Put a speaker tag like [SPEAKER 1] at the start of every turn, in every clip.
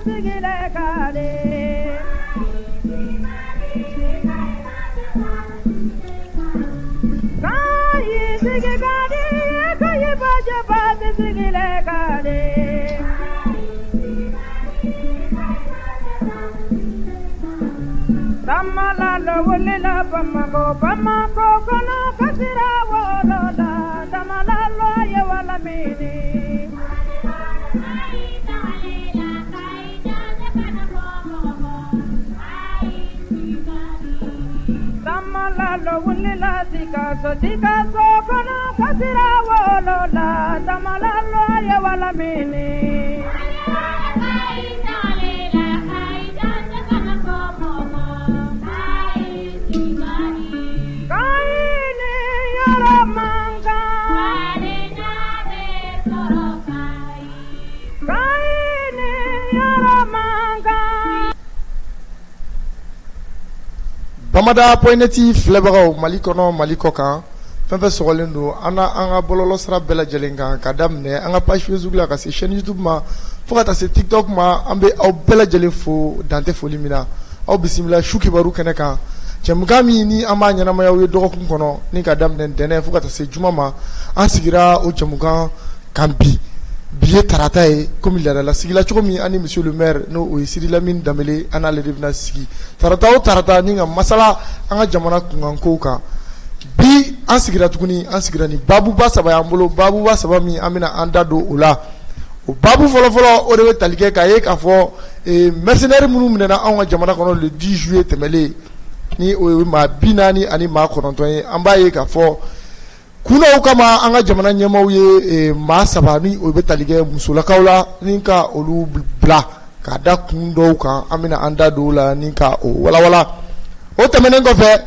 [SPEAKER 1] sigile kade kai sigile kade kai baje sigile kade Tamala lo wulela pamako kono kasira wolola tamala lo ye wala mini Tamala lo wulela tika so kono kasira wolola tamala lo ye wala mini
[SPEAKER 2] Bamada poineti flebagaw Mali kono Mali kokan fenfe sogolen do ana anga bololo sra bela jelenga kadamne anga page Facebook la ka se chaîne YouTube ma fo ka ta se TikTok ma ambe aw bela jelen fo dante foli mina aw bisimila shuki baru kene kan Jamgami ni ama nyana ma yawe dogokun kono ni kadamne dene fo ka ta se juma ma an sigira o jamugan kambi biye tarata e comme il a la sigila chokomi ani monsieur le maire no o Sidi Lamine Damele ana le devna sigi tarata o tarata ni nga masala anga jamana kunganko ka bi an sigira tukuni an sigira ni babu ba saba yambolo babu ba saba mi amina anda do ola o babu folo o de talike ka ye ka fo mercenaire munu minena anga jamana kono le 10 juillet temele ni o ma binani ani ma kononto amba ye ka fo kuna kama anga jamana nyemaw ye ma sabani o be talige musulakaw la ninka olu bla ka da kundo kan amina anda do la ninka o wala o temenen ko fe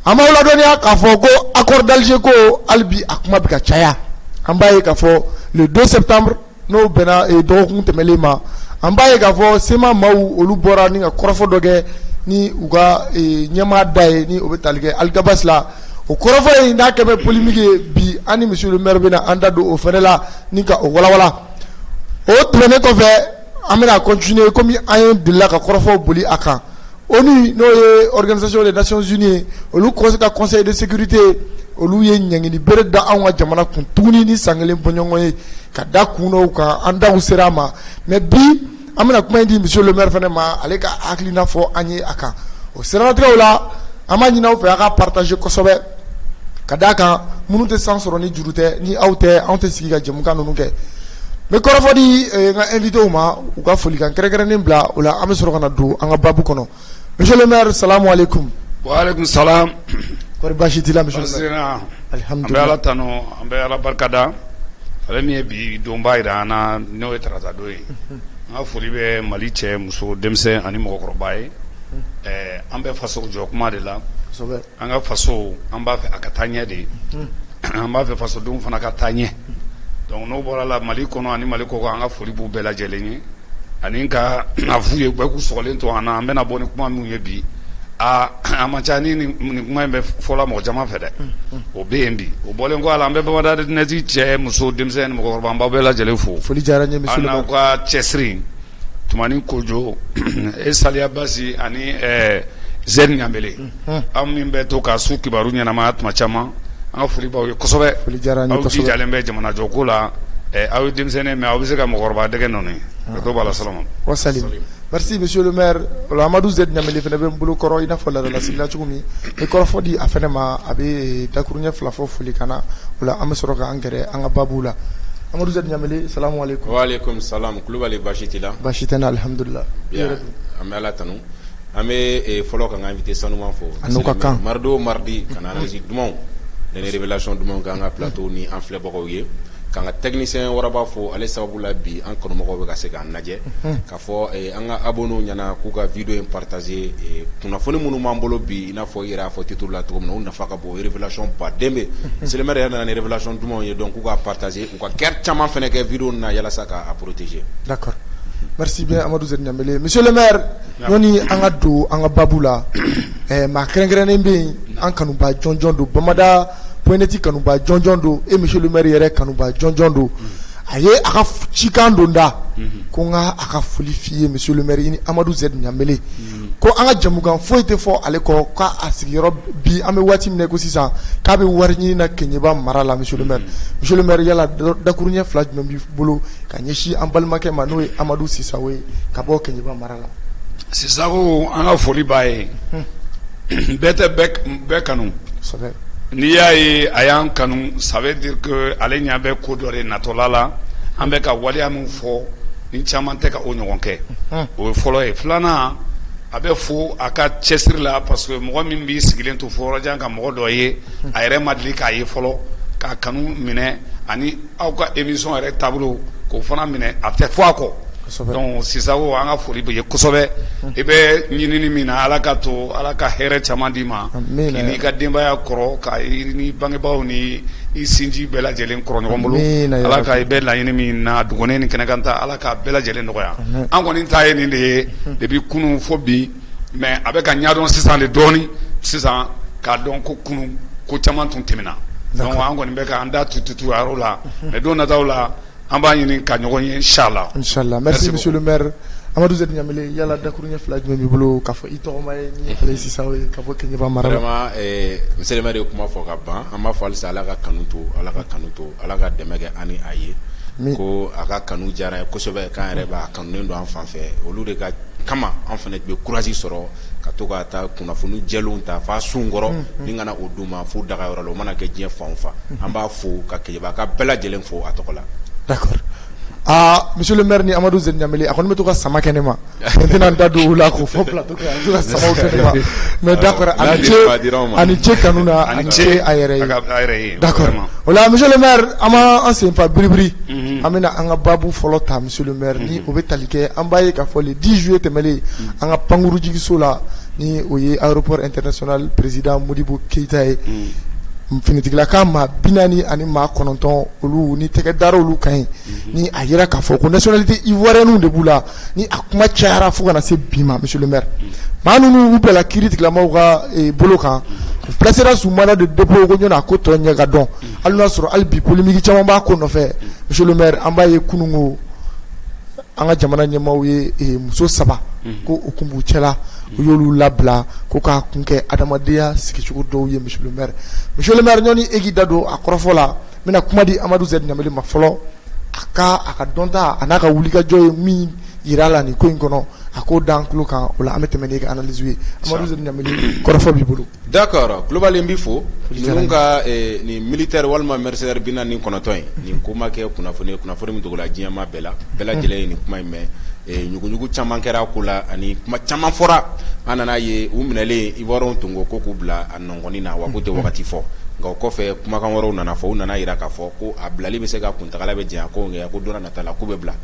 [SPEAKER 2] amawla donia ka fo go accord d'Alger ko albi akuma bi ka chaya ambaye ka fo le 2 septembre no bena e do kun temelema ambaye ka fo sema maw olu bora ninka korofo doge ni uga nyema dai ni o be talige algabas la o korofo yi na kebe polémique bi ani monsieur le maire bena anda do o fenela ninka o wala o tene ko fe amina continuer comme ayen de la ka korofo boli aka ONU no ye organisation des Nations Unies olu conseil de sécurité olu ye nyangini bere da anwa jamana kun tuni ni sangelen bonyongo ye ka da kuno ka anda userama mais bi amina kuma ndi monsieur le maire fenema ale ka aklina fo anye aka o serana wala amani na o fe aka partager kosobe kadaka munute sansoro ni jurute ni aute sigi ka jemuka nunu ke me korofo di nga invité uma u ka foli kan kere ni bla ola ame soro kana do anga babu kono monsieur le maire salam alaykum
[SPEAKER 3] wa alaykum salam
[SPEAKER 2] kor bashitila monsieur le maire
[SPEAKER 3] alhamdulillah ala tano ambe ala barkada ale mi bi do mbayda na no etraza do nga foli be mali che muso demse ani mo ko baye ambe faso jokuma de la anga faso amba fe akatanye de amba fe faso dum fana katanye donc no bora la mali kono ani mali ko anga foli bu bela jelenye ani ka afuye gbe ku solen to ana ambe na boni kuma mu yebi amachani ni kuma mbe fola mo jama fede o BMB o bolen ko ala ambe ba da neti che muso demsen mo ko bamba bela jele foli jaranye monsieur ana ko chesri tumani kojo e salia basi ani zen nyambele amimbe to ka su kibaru nyana ma atma chama anga fuli ba yo kosobe
[SPEAKER 2] fuli jarani kosobe
[SPEAKER 3] jale mbe jamana jokola aw dimsene me awbise ka mogorba dege noni to bala salam
[SPEAKER 2] wa salim merci monsieur le maire la Amadou Zed nyambele fene be mbulu koro ina fola la sigla chukumi e koro fodi afene ma abe dakurunya flafo fuli kana wala amsoro ka angere anga babula Amadou Zed nyambele assalamu alaykum
[SPEAKER 4] wa alaykum salam kulubali bashitila
[SPEAKER 2] bashitana alhamdulillah
[SPEAKER 4] bien amela tanu ame folo ka invité sanuma fo mardi kana rési dumon les révélations dumon ka nga plateau ni en flé bako ye ka nga technicien waraba fo ale sababu la bi an kono mako be ka se ka naje ka fo anga abono nyana ku ka video en partager tuna foni munu mambolo bi ina fo ira fo titre la to na faka bo révélation ba dembe c'est le maire na révélation dumon ye donc ku ka partager ku ka ker chama fene ke video na yala saka à protéger
[SPEAKER 2] d'accord. Merci bien Amadou Zed Nyambele. Monsieur le maire, noni anga do anga babula ma krengrene mbe an kanuba jonjondo bamada poineti kanuba jonjondo et monsieur le maire yere kanuba jonjondo a ye a ka cikan don da ko n ka a ka foli f'i ye monsieur le maire i ni Amadou Z Ɲanbele ko an ka jamukan foyi tɛ fɔ ale kɔ k'a sigiyɔrɔ bi an bɛ waati min na ko sisan k'a bɛ wari ɲini na Keɲeba mara la monsieur le maire yala dakuruɲɛ 2 jumɛn b'i bolo ka ɲɛsin an balimakɛ ma n'o ye Amadou Sisawo ye ka bɔ Keɲeba mara la.
[SPEAKER 3] Sisawo an ka foli b'a ye bɛɛ tɛ bɛɛ kanu n'i y'a ye a y'an kanu ça veut dire que ale ɲɛ bɛ ko dɔ de natɔla la an bɛ ka waleya min fɔ ni caman tɛ ka o ɲɔgɔn kɛ o ye fɔlɔ ye. Filanan a bɛ fo a ka cɛsiri la parce que mɔgɔ min b'i sigilen to fɔyɔrɔjan ka mɔgɔ dɔ ye a yɛrɛ ma deli k'a ye fɔlɔ k'a kanu minɛ ani aw ka émission yɛrɛ taabolo k'o fana minɛ a tɛ fɔ a kɔ. Donc Sisawo an ka foli bɛ ye kosɛbɛ i bɛ ɲinini min na Ala ka to Ala ka hɛrɛ caman d'i ma k'i n'i ka denbaya kɔrɔ ka i ni bangebaaw ni i sinji bɛɛ lajɛlen kɔrɔ ɲɔgɔn bolo Ala ka i bɛ laɲini min na dugɔnɛ ni kɛnɛkan ta Ala ka bɛɛ lajɛlen nɔgɔya. An kɔni ta ye nin de ye depuis kunun fo bi mais a bɛ ka ɲɛdɔn sisan de dɔɔni sisan k'a dɔn ko kunun ko caman tun tɛmɛna donc an kɔni bɛ ka an da tututu a yɔrɔ la mais don nataw la an b'a ɲini ka ɲɔgɔn ye inchallah.
[SPEAKER 2] Merci monsieur le maire Amadou Z Ɲanbele yala dakuruɲɛ 2 jumɛn b'i bolo k'a fɔ i tɔgɔma ye ni ale Sisawo ye ka bɔ Keɲeba mara la.
[SPEAKER 4] Vraiment monsieur le maire ye kuma fɔ ka ban an b'a fɔ halisa Ala ka kanu to Ala ka kanu to Ala ka dɛmɛ kɛ ani a ye ko a ka kanu diyara ye kosɛbɛ k'an yɛrɛ b'a kanunen don an fan fɛ olu de ka kama an fana bɛ courage sɔrɔ ka to ka taa kunnafoni jɛlenw ta f'a sun kɔrɔ ni kana o d'u ma f'u daga yɔrɔ la o mana kɛ diɲɛ fan o fan an b'a fo ka Keɲeba ka bɛɛ lajɛlen fo a tɔgɔ la.
[SPEAKER 2] D'accord. Monsieur le maire ni Amadou Z Ɲanbele a kɔni bɛ to ka sama kɛ ne ma maintenant da don o la k'o fɔ plateau kan a bɛ to ka samaw kɛ ne ma mais d'accord ani ce kanu na ani ce a yɛrɛ ye d'accord o la monsieur le maire an b'an sen fa biribiri an bɛna an ka baabu fɔlɔ ta monsieur le maire ni o bɛ tali kɛ an b'a ye k'a fɔ le 10 juillet tɛmɛlen an ka pankuru jigiso la ni o ye aéroport international président Modibo Keita ye finitigilaka maa 40 ani maa 9 olu ni tɛgɛ dara olu kan ye ni a yira k'a fɔ ko nationalité ivoirienne de b'u la ni a kuma cayara fo kana se bi ma monsieur le maire maa ninnu u bɛɛla kiiri tigilamaw ka bolo kan u placera sous mandat de dépôt ko ɲɔna a ko tɔ ɲɛ ka dɔn hali n'a sɔrɔ hali bi polémique caman b'a ko nɔfɛ monsieur le maire an b'a ye kunun ko an ka jamana ɲɛmaaw ye muso 3 ko o kun b'u cɛla u y'olu labila ko k'a kun kɛ adamadenya sigicogo dɔw ye monsieur le maire ɲɔni e k'i da don a kɔrɔfɔ la n bɛna kuma di Amadou Z Ɲanbele ma fɔlɔ a ka dɔnta a n'a ka wulikajɔ ye min yira la nin ko in kɔnɔ a k'o da an tulo kan o la an bɛ tɛmɛ n'i ka analyse ye Amadou Z Ɲanbele kɔrɔfɔ b'i bolo.
[SPEAKER 4] D'accord Kulubali n b'i fo ninnu ka nin militaire walima mercenaire 49 ye nin ko ma kɛ kunnafoni min dogola diɲɛma bɛɛ la bɛɛ lajɛlen ye nin kuma in mɛn ɲuguɲugu caman kɛra ko la ani kuma caman fɔra an nana ye u minɛlen Ivoirien tun ko k'u bila a nɔngɔnni na wa k'u tɛ wagati fɔ nka o kɔfɛ kumakan wɛrɛw nana fɔ u nana yira k'a fɔ ko a bilali bɛ se ka kuntagala bɛ janya ko nka ko don na nata la k'u bɛ bila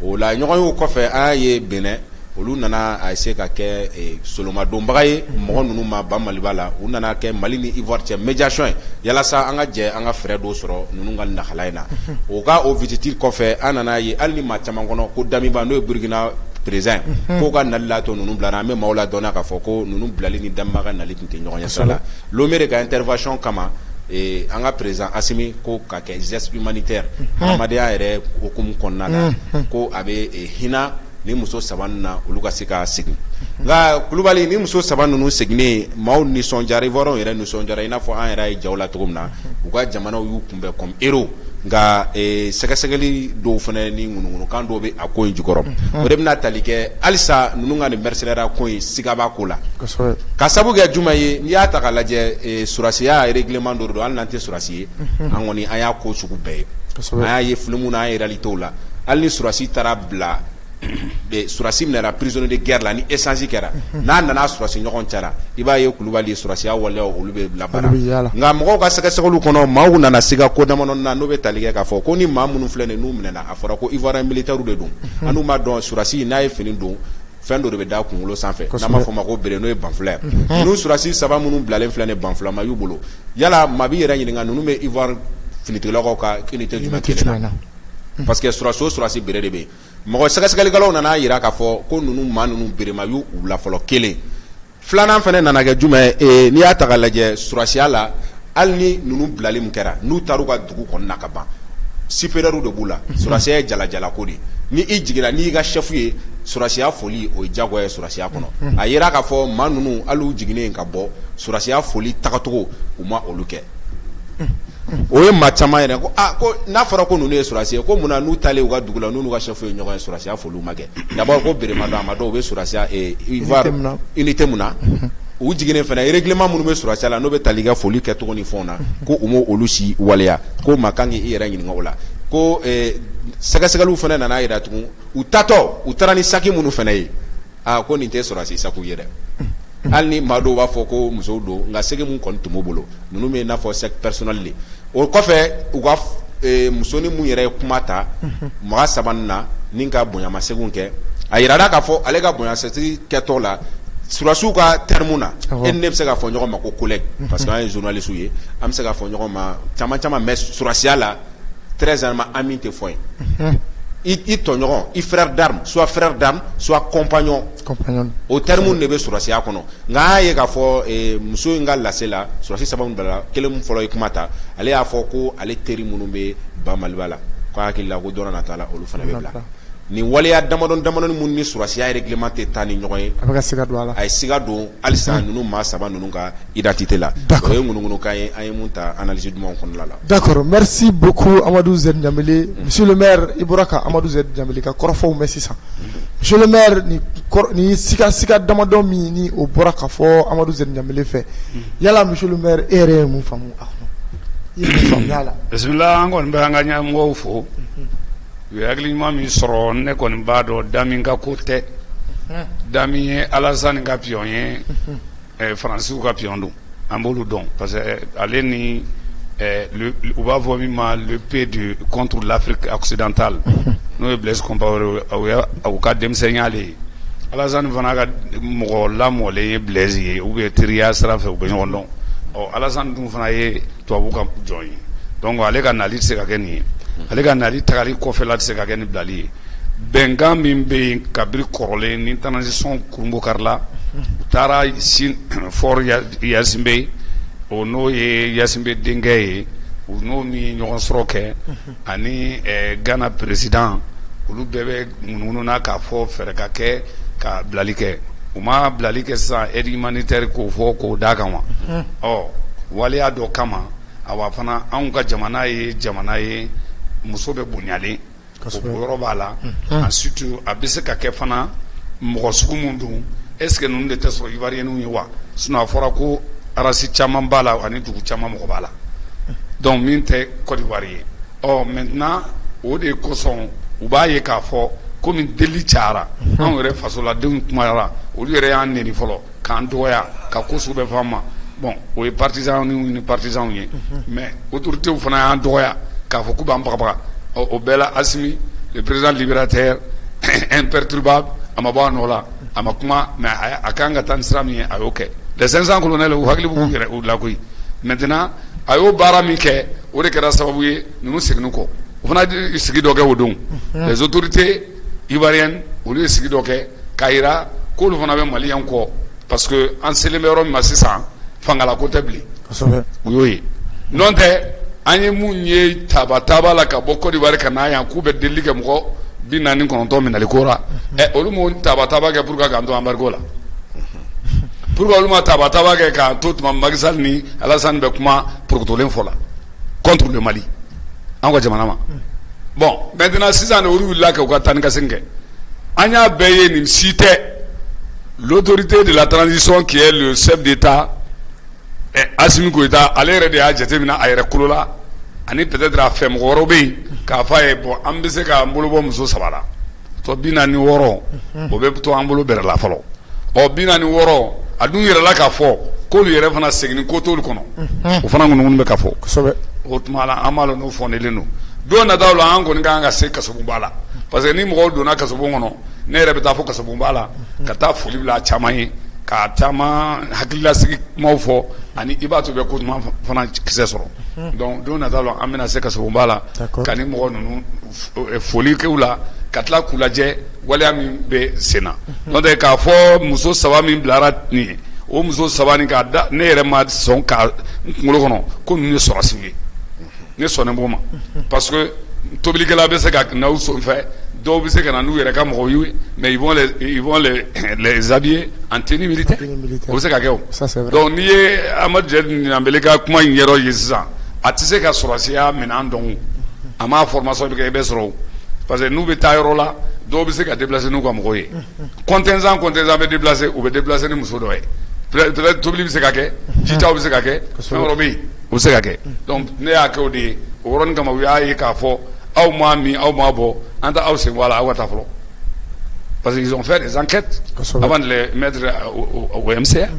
[SPEAKER 4] o la ɲɔgɔn y'o kɔfɛ an y'a ye Benin olu nana a essayer ka kɛ solomadonbaga ye mɔgɔ ninnu ma ban Maliba la u nana kɛ Mali ni Ivoire cɛ médiation ye yalasa an ka jɛ an ka fɛɛrɛ dɔw sɔrɔ ninnu ka lahala in na o ka o visite kɔfɛ an nana ye hali ni maa caman kɔnɔ ko Damiba n'o ye Burkina président k'o ka nali la to ninnu bilara an bɛ maaw la dɔnna k'a fɔ ko ninnu bilali ni Damiba ka nali tun tɛ ɲɔgɔn ɲɛ sira la Lomé de ka intervention kama an ka président Assimi ko ka kɛ geste humanitaire adamadenya yɛrɛ hukumu kɔnɔna na ko a bɛ hinɛ ni muso 3 na olu ka se ka segin nka Kulubali ni muso 3 ninnu seginnen maaw nisɔndiyara Ivoiriens yɛrɛ nisɔndiyara i n'a fɔ an yɛrɛ ye jaw la cogo min na u ka jamanaw y'u kunbɛn comme héros nka sɛgɛsɛgɛli dɔw fana ni ŋunuŋunukan dɔw bɛ a ko in jukɔrɔ o de bɛna tali kɛ halisa ninnu ka nin mercenaire ko in siga b'a ko la ka sabu kɛ jumɛn ye n'i y'a ta ka lajɛ surasiya règlement dɔ don hali n'an tɛ surasi ye an kɔni an y'a ko sugu bɛɛ ye an y'a ye film na an ye réalité la hali ni surasi taara bila surasi minɛra prisonnier de guerre la ni échange kɛra n'a nana surasi ɲɔgɔn cɛla i b'a ye Kulubali surasiya waleyaw olu bɛ labara nka mɔgɔw ka sɛgɛsɛgɛliw kɔnɔ maaw nana siga ko damadɔni na n'o bɛ tali kɛ k'a fɔ ko ni maa minnu filɛ nin n'u minɛna a fɔra ko Ivoirien militaire de don an n'u m'a dɔn surasi n'a ye fini don fɛn dɔ de bɛ da kunkolo sanfɛ n'an b'a fɔ ma ko bere n'o ye banfula ye ninnu surasi 3 minnu bilalen filɛ nin banfula ma y'u bolo yala maa b'i yɛrɛ ɲininka ninnu bɛ Ivoire finitigilakaw ka unité jumɛn kelen na parce que surasi bere de bɛ yen mɔgɔ sɛgɛsɛgɛlikɛlaw nana yira k'a fɔ ko ninnu maa ninnu berema y'u la fɔlɔ kelen filanan fana nana kɛ jumɛn n'i y'a ta ka lajɛ surasiya la hali ni ninnu bilali min kɛra n'u taar'u ka dugu kɔnɔna ka ban supérieur de bula surasiya jala ko de ni i jigila ni ka chef ye surasiya foli o jago ye surasiya kono a yera ka fɔ maa nunu alu jiginen ka bɔ surasiya foli tagatogo u ma olu kɛ o ye maa caman yɛrɛ ko ko n'a fɔra ko nunu ye surasiya ko munna n'u talen u ka dugu la n'u ka chef ye ɲɔgɔn ye surasiya foliw ma kɛ d'abord ko berema dɔ a ma dɔw bɛ surasiya ivoire unité mun na u jiginen fana règlement minnu bɛ surasiya la n'o bɛ tali ka foli kɛ cogo ni fɛnw na ko u m'o olu si waleya ko maa kan k'i yɛrɛ ɲininka o la ko sɛgɛsɛgɛliw fana nana yira tugun u tatɔ u taara ni saki minnu fana ye ko nin tɛ surasi saku ye dɛ hali ni maa dɔw b'a fɔ ko musow don nka segi mun kɔni tun b'u bolo ninnu bɛ i n'a fɔ sɛki personnel de o kɔfɛ u ka muso ni mun yɛrɛ ye kuma ta maa sabanan na ni ka bonyamasegin kɛ a yirala k'a fɔ ale ka bonyamasegin kɛtɔ la surasiw ka terme na e ne bɛ se ka fɔ ɲɔgɔn ma ko collègue parce que an ye journaliste ye an bɛ se ka fɔ ɲɔgɔn ma caman mais surasiya la très honnêtement ami tɛ fɔ yen i tɔɲɔgɔn i frère d'arme soit compagnon o terme de bɛ surasiya kɔnɔ nka an y'a ye k'a fɔ muso in ka lase la surasi saba min bila kelen min fɔlɔ ye kuma ta ale y'a fɔ ko ale teri minnu bɛ ba Maliba la ko hakili la ko dɔrɔn nata la olu fana bɛ bila ni waleya damadɔni minnu ni surasiya règlement tɛ taa ni ɲɔgɔn ye a bɛ ka siga don a la a ye siga don halisa ninnu maa saba ninnu ka identité la o ye ŋunuŋunukan ye an ye mun ta analyse dumanw kɔnɔna la. D'accord,
[SPEAKER 2] merci beaucoup Amadou Z Ɲanbele. Monsieur le maire i bɔra ka Amadou Z Ɲanbele ka kɔrɔfɔw mɛn sisan. Monsieur le maire ni siga damadɔ min ni o bɔra ka fɔ Amadou Z Ɲanbele fɛ yala monsieur le maire e yɛrɛ ye mun faamu a kɔnɔ i ye mun faamuya a la.
[SPEAKER 3] Bisimila an kɔni bɛ an ka ɲɛmɔgɔw fo. U ye hakilima min sɔrɔ ne kɔni b'a dɔn Dami ka ko tɛ Dami ye Alassane ka pion ye Faransiw ka pion don an b'olu dɔn parce que ale ni u b'a fɔ min ma le P contre l'Afrique occidentale n'o ye Blaise Compaoré u ka denmisɛnninya ale ye Alassane fana ka mɔgɔ lamɔlen ye Blaise ye ou bien teriya sira fɛ u bɛ ɲɔgɔn dɔn Alassane dun fana ye tubabu ka jɔn ye donc ale ka nali tɛ se ka kɛ nin ye ale ka nali tagali kɔfɛla tɛ se ka kɛ ni bilali ye bɛnkan min bɛ yen kabiri kɔrɔlen ni transition kurunbokari la u taara fort Yasinbe o n'o ye Yasinbe denkɛ ye u n'o ni ɲɔgɔn sɔrɔ kɛ ani Ghana président olu bɛɛ bɛ ŋunuŋunu na k'a fɔ fɛɛrɛ ka kɛ ka bilali kɛ u ma bilali kɛ sisan aide humanitaire k'o fɔ k'o d'a kan wa waleya dɔ kama awa fana anw ka jamana ye muso bɛ bonyalen o yɔrɔ b'a la ensuite a bɛ se ka kɛ fana mɔgɔ sugu min don est ce que ninnu de tɛ sɔrɔ ivoiriens ye wa sinon a fɔra ko arasi caman b'a la ani dugu caman mɔgɔ b'a la donc min tɛ Côte d'Ivoire ye maintenant o de kosɔn u b'a ye k'a fɔ komi deli cayara anw yɛrɛ fasoladenw kumayara olu yɛrɛ y'an neni fɔlɔ k'an dɔgɔya ka ko sugu bɛɛ fɔ an ma bon o ye partisans ni partisans ye mais autorités fana y'an dɔgɔya k'a fɔ k'u b'an bagabaga o bɛɛ la Assimi le président libérateur imperturbable a ma bɔ a nɔ la a ma kuma mais a kan ka taa ni sira min ye a y'o kɛ les 500 colonels u hakili b'u yɛrɛ u la koyi maintenant a y'o baara min kɛ o de kɛra sababu ye ninnu seginna kɔ o fana sigi dɔ kɛ o don les autorités ivoiriennes olu ye sigi dɔ kɛ k'a yira k'olu fana bɛ maliyɛnw kɔ parce que an selen bɛ yɔrɔ min ma sisan fangala ko tɛ bilen u y'o ye n'o tɛ an ye mun ye taaba la ka bɔ Côte d'Ivoire ka na yan k'u bɛ delili kɛ mɔgɔ 49 minɛli ko la olu m'o taaba kɛ pour que k'an to embargo la pour que olu ma taaba kɛ k'an to tuma Macky Sall ni Alassane bɛ kuma porokotolen fɔ la contre le Mali an ka jamana ma bon maintenant sisan olu wulila kɛ u ka taa ni ka segin kɛ an y'a bɛɛ ye nin si tɛ l'autorité de la transition qui est le chef d'État Assimi Goïta ale yɛrɛ de y'a jateminɛ a yɛrɛ kolo la ani peut-être a fɛ mɔgɔ wɛrɛw bɛ yen k'a fɔ a ye bon an bɛ se k'an bolo bɔ muso 3 la tɔ 46 o bɛ to an bolo bɛrɛ la fɔlɔ 46 a dun yɛrɛla k'a fɔ k'olu yɛrɛ fana seginni ko t'olu kɔnɔ o fana ŋunuŋunu bɛ ka fɔ kosɛbɛ o tuma la an b'a dɔn n'o fɔndelen don don nataw la an kɔni kan ka se kasobonba la parce que ni mɔgɔw donna kasobon kɔnɔ ne yɛrɛ bɛ taa fɔ kasobonba la ka taa foli bila a caman ye ka caman hakililasigi kumaw fɔ ani i b'a to bɛ ko tuma fana kisɛ sɔrɔ donc don nataw la an bɛna se kasobonba la ka ni mɔgɔ ninnu foli kɛw la ka tila k'u lajɛ waleya min bɛ sen na n'o tɛ k'a fɔ muso 3 min bilara nin ye o muso 3 nin k'a da ne yɛrɛ ma sɔn ka n kunkolo kɔnɔ ko ninnu ye sɔrɔsiw ye ne sɔnnen b'o ma parce que tobilikɛla bɛ se ka n'aw sonfɛ dɔw bɛ se ka na n'u yɛrɛ ka mɔgɔw ye mais ils vont les habiller en tenue militaire o bɛ se ka kɛ o donc n'i ye Amadu Jɛri Ɲanbele ka kuma in yɛrɛ ye sisan a tɛ se ka sɔrɔsiya minɛn dɔn a ma formation bɛ kɛ i bɛ sɔrɔ parce que n'u bɛ taa yɔrɔ la dɔw bɛ se ka déplacer n'u ka mɔgɔw ye contingent bɛ déplacer u bɛ déplacer ni muso dɔ ye peut-être tobili bɛ se ka kɛ jitaw bɛ se ka kɛ fɛn wɛrɛ bɛ yen o bɛ se ka kɛ donc ne y'a kɛ o de ye o yɔrɔnin kama u y'a ye k'a fɔ aw m'a min aw m'a bɔ an tɛ aw sen bɔ a la aw ka taa fɔlɔ parce qu'ils ont fait des enquêtes avant de les mettre au MCA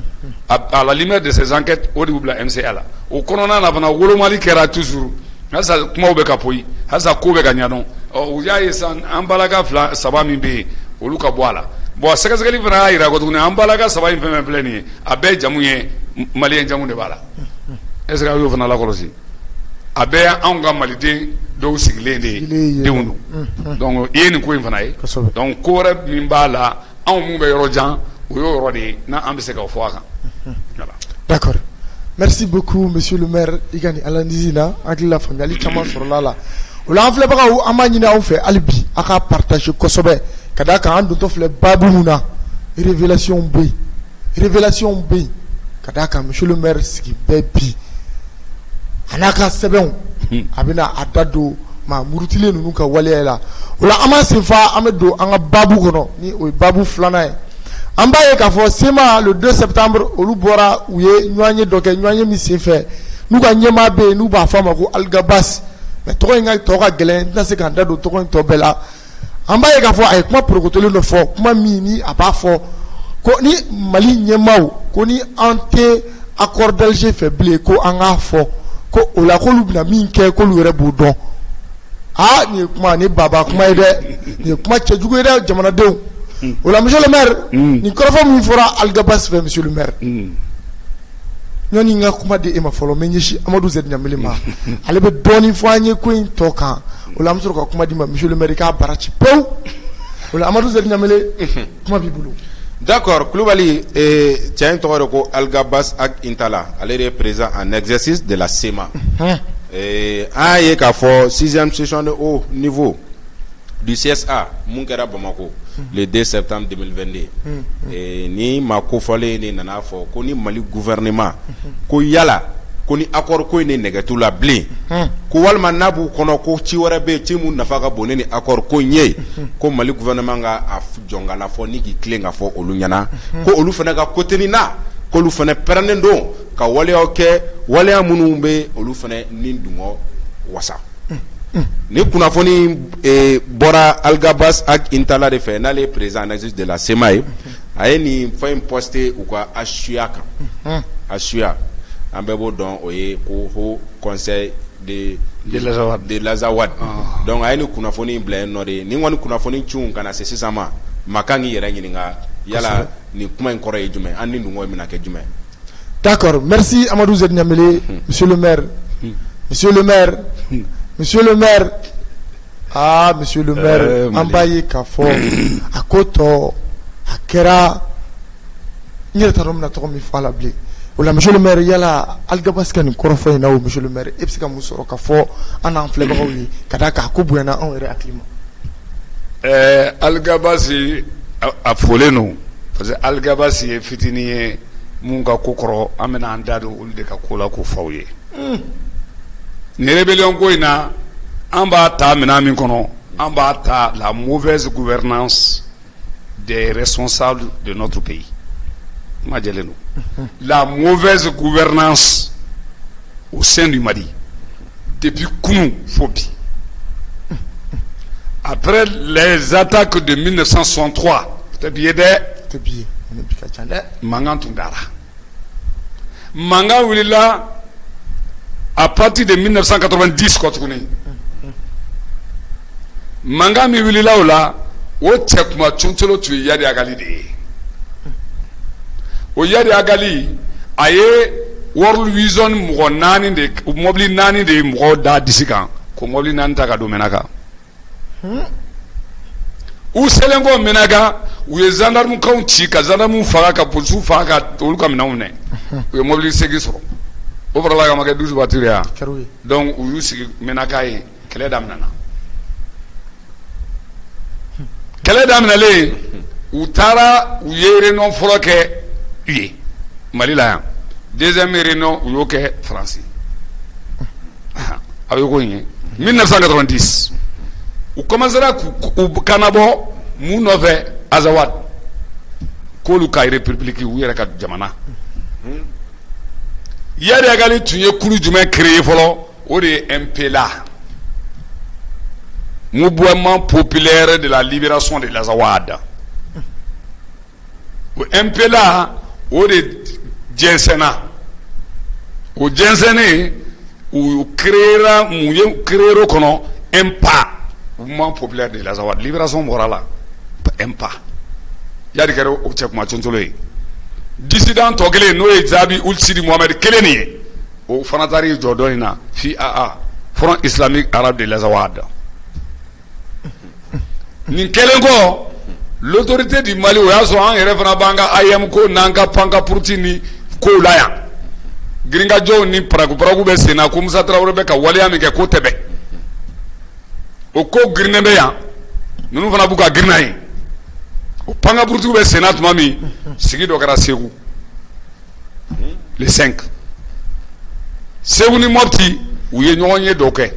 [SPEAKER 3] à la lumière de ces enquêtes o de y'u bila MCA la o kɔnɔna na fana wolomali kɛra toujours halisa kumaw bɛ ka poyi halisa ko bɛ ka ɲɛdɔn u y'a ye sisan an balaka 3 min bɛ yen olu ka bɔ a la bon sɛgɛsɛgɛli fana y'a jira ko tuguni an balaka 3 in fɛn fɛn filɛ nin ye a bɛɛ jamu ye maliyɛn jamu de b'a la est ce que a y'o fana lakɔlɔsi a bɛɛ anw ka maliden dɔw sigilen de ye denw don donc i ye nin ko in fana ye donc ko wɛrɛ min b'a la anw mun bɛ yɔrɔ jan o y'o yɔrɔ de ye n'an bɛ se k'o fɔ a kan voilà.
[SPEAKER 2] D'accord. Merci beaucoup monsieur le maire i ka nin analyse na hakili la faamuyali caman sɔrɔla la o la an filɛbagaw an b'a ɲini aw fɛ hali bi a ka partage kosɛbɛ ka d'a kan an dontɔ filɛ baabu mun na révélation bɛ yen ka d'a kan monsieur le maire sigi bɛɛ bi a n'a ka sɛbɛnw a bɛna a da don maa murutilen ninnu ka waleya la o la an b'a senfa an bɛ don an ka baabu kɔnɔ ni o ye baabu 2nan ye an b'a ye k'a fɔ SEMA le 2 septembre olu bɔra u ye ɲɔgɔnye dɔ kɛ ɲɔgɔnye min senfɛ n'u ka ɲɛmaa bɛ yen n'u b'a fɔ a ma ko Algabas mais tɔgɔ in ka tɔ ka gɛlɛn n tɛna se k'an da don tɔgɔ in tɔ bɛɛ la an b'a ye k'a fɔ a ye kuma porokotolen dɔ fɔ kuma min ni a b'a fɔ ko ni Mali ɲɛmaaw ko ni an tɛ accord d'Alger fɛ bilen ko an k'a fɔ ko o la k'olu bɛna min kɛ k'olu yɛrɛ b'o dɔn nin ye kuma ni baba kuma ye dɛ nin ye kuma cɛjugu ye dɛ jamanadenw o la monsieur le maire nin kɔrɔfɔ min fɔra Algabas fɛ monsieur le maire ɲɔni n ka kuma di e ma fɔlɔ n bɛ ɲɛsin Amadu Zɛri Ɲanbele ma ale bɛ dɔɔnin fɔ an ye ko in tɔ kan o la an bɛ sɔrɔ ka kuma di ma monsieur le maire i k'a baara ci pewu o la Amadu Zɛri Ɲanbele kuma b'i bolo.
[SPEAKER 4] D'accord, Kulubali tiɲɛ tɔgɔ de ko Algabas Ak Intala ale de ye président en exercice de la SEMA an y'a ye k'a fɔ 6e session de haut niveau du CSA mun kɛra Bamako le 2 septembre 2022 ni maa kofɔlen ne nana fɔ ko ni Mali gouvernement ko yala ko ni accord ko in ne nɛgɛtu la bilen ko walima n'a b'u kɔnɔ ko ci wɛrɛ bɛ yen ci mun nafa ka bon ni accord ko in ye ko Mali gouvernement ka a jɔn ka lafɔ ni k'i tilen ka fɔ olu ɲɛna ko olu fana ka côté na k'olu fana pɛrɛnnen don ka waleyaw kɛ waleya minnu bɛ olu fana ni dungɔ wasa ni kunnafoni bɔra Algabas Ak Intala de fɛ n'ale ye président en exercice de la SEMA ye a ye nin fɛn in posté u ka ASUA kan ASUA an bɛɛ b'o dɔn o ye ko conseil de l'Azawad donc a ye nin kunnafoni in bila yen nɔ de ni kɔni kunnafoni cun kana se sisan ma maa kan k'i yɛrɛ ɲininka yala nin kuma in kɔrɔ ye jumɛn an ni dungɔ bɛna kɛ jumɛn.
[SPEAKER 2] D'accord, merci Amadou Zɛri Ɲanbele monsieur le maire monsieur le maire monsieur le maire monsieur le maire an b'a ye k'a fɔ a ko tɔ a kɛra n yɛrɛ t'a dɔn n bɛna tɔgɔ min fɔ a la bilen o la monsieur le maire yala Algabas ka nin kɔrɔfɔ in na o monsieur le maire e bɛ se ka mun sɔrɔ ka fɔ an n'an filɛbagaw ye ka d'a kan a ko bonyana anw yɛrɛ hakili ma.
[SPEAKER 3] Algabas a folen don parce que Algabas ye fitinin ye mun ka ko kɔrɔ an bɛna an da don olu de ka ko la k'o f'aw ye. Ni rébellion ko in na an b'a ta minɛn min kɔnɔ an b'a ta la mauvaise gouvernance des responsables de notre pays. Kuma jɛlen don. La mauvaise gouvernance au sein du Mali depuis kunu fo bi. Après les attaques de 1963 tɛ bi ye dɛ mankan tun dara mankan wulila à partir de 1990 kɔ tuguni mankan min wulila o la o cɛ kuma cɔncolo tun ye Yadi Agali de ye o Yadi Agali a ye World Vision mɔgɔ 4 de mɔbili 4 de ye mɔgɔw da disi kan ko mɔbili 4 ta ka don Menaka u selen ko Menaka u ye gendarmekanw ci ka gendarmew faga ka polisiw faga ka olu ka minɛnw minɛ u ye mɔbili 8 sɔrɔ o farala ka ma kɛ 12 voitures ya donc u y'u sigi Menaka ye kɛlɛ daminɛna kɛlɛ daminɛlen u taara u ye réunion fɔlɔ kɛ u ye Mali la yan deuxième réunion u y'o kɛ Faransi a ye ko in ye 1990 u commencera k'u kanabɔ mun nɔfɛ Azawad k'olu ka république u yɛrɛ ka jamana Yadi Agali tun ye kulu jumɛn créé fɔlɔ o de ye MPLA Mouvement populaire de la libération de l'Azawad. O MPLA o de jɛnsɛnna o jɛnsɛnnen u créera mun ye créer kɔnɔ MPA Mouvement populaire de l'Azawad libération bɔra la MPA Yadi kɛra o cɛ kuma contolo ye dissident tɔ kelen n'o ye Jabi Ould Sidi Mohamed kelen nin ye o fana taar'i jɔ dɔ in na FIAA Front Islamique Arabe de l'Azawad nin kelen kɔ l'autorité du Mali o y'a sɔrɔ an yɛrɛ fana b'an ka IM ko n'an ka pankapuruti ni kow la yan girinkajɔw ni parakuparaku bɛ sen na ko Musa Tarawele bɛ ka waleya min kɛ ko tɛ bɛn o ko girinnen bɛ yan ninnu fana b'u ka girinna ye o pankapurutigiw bɛ sen na tuma min sigi dɔ kɛra Segu le 5 Segu ni Mopti u ye ɲɔgɔn ye dɔ kɛ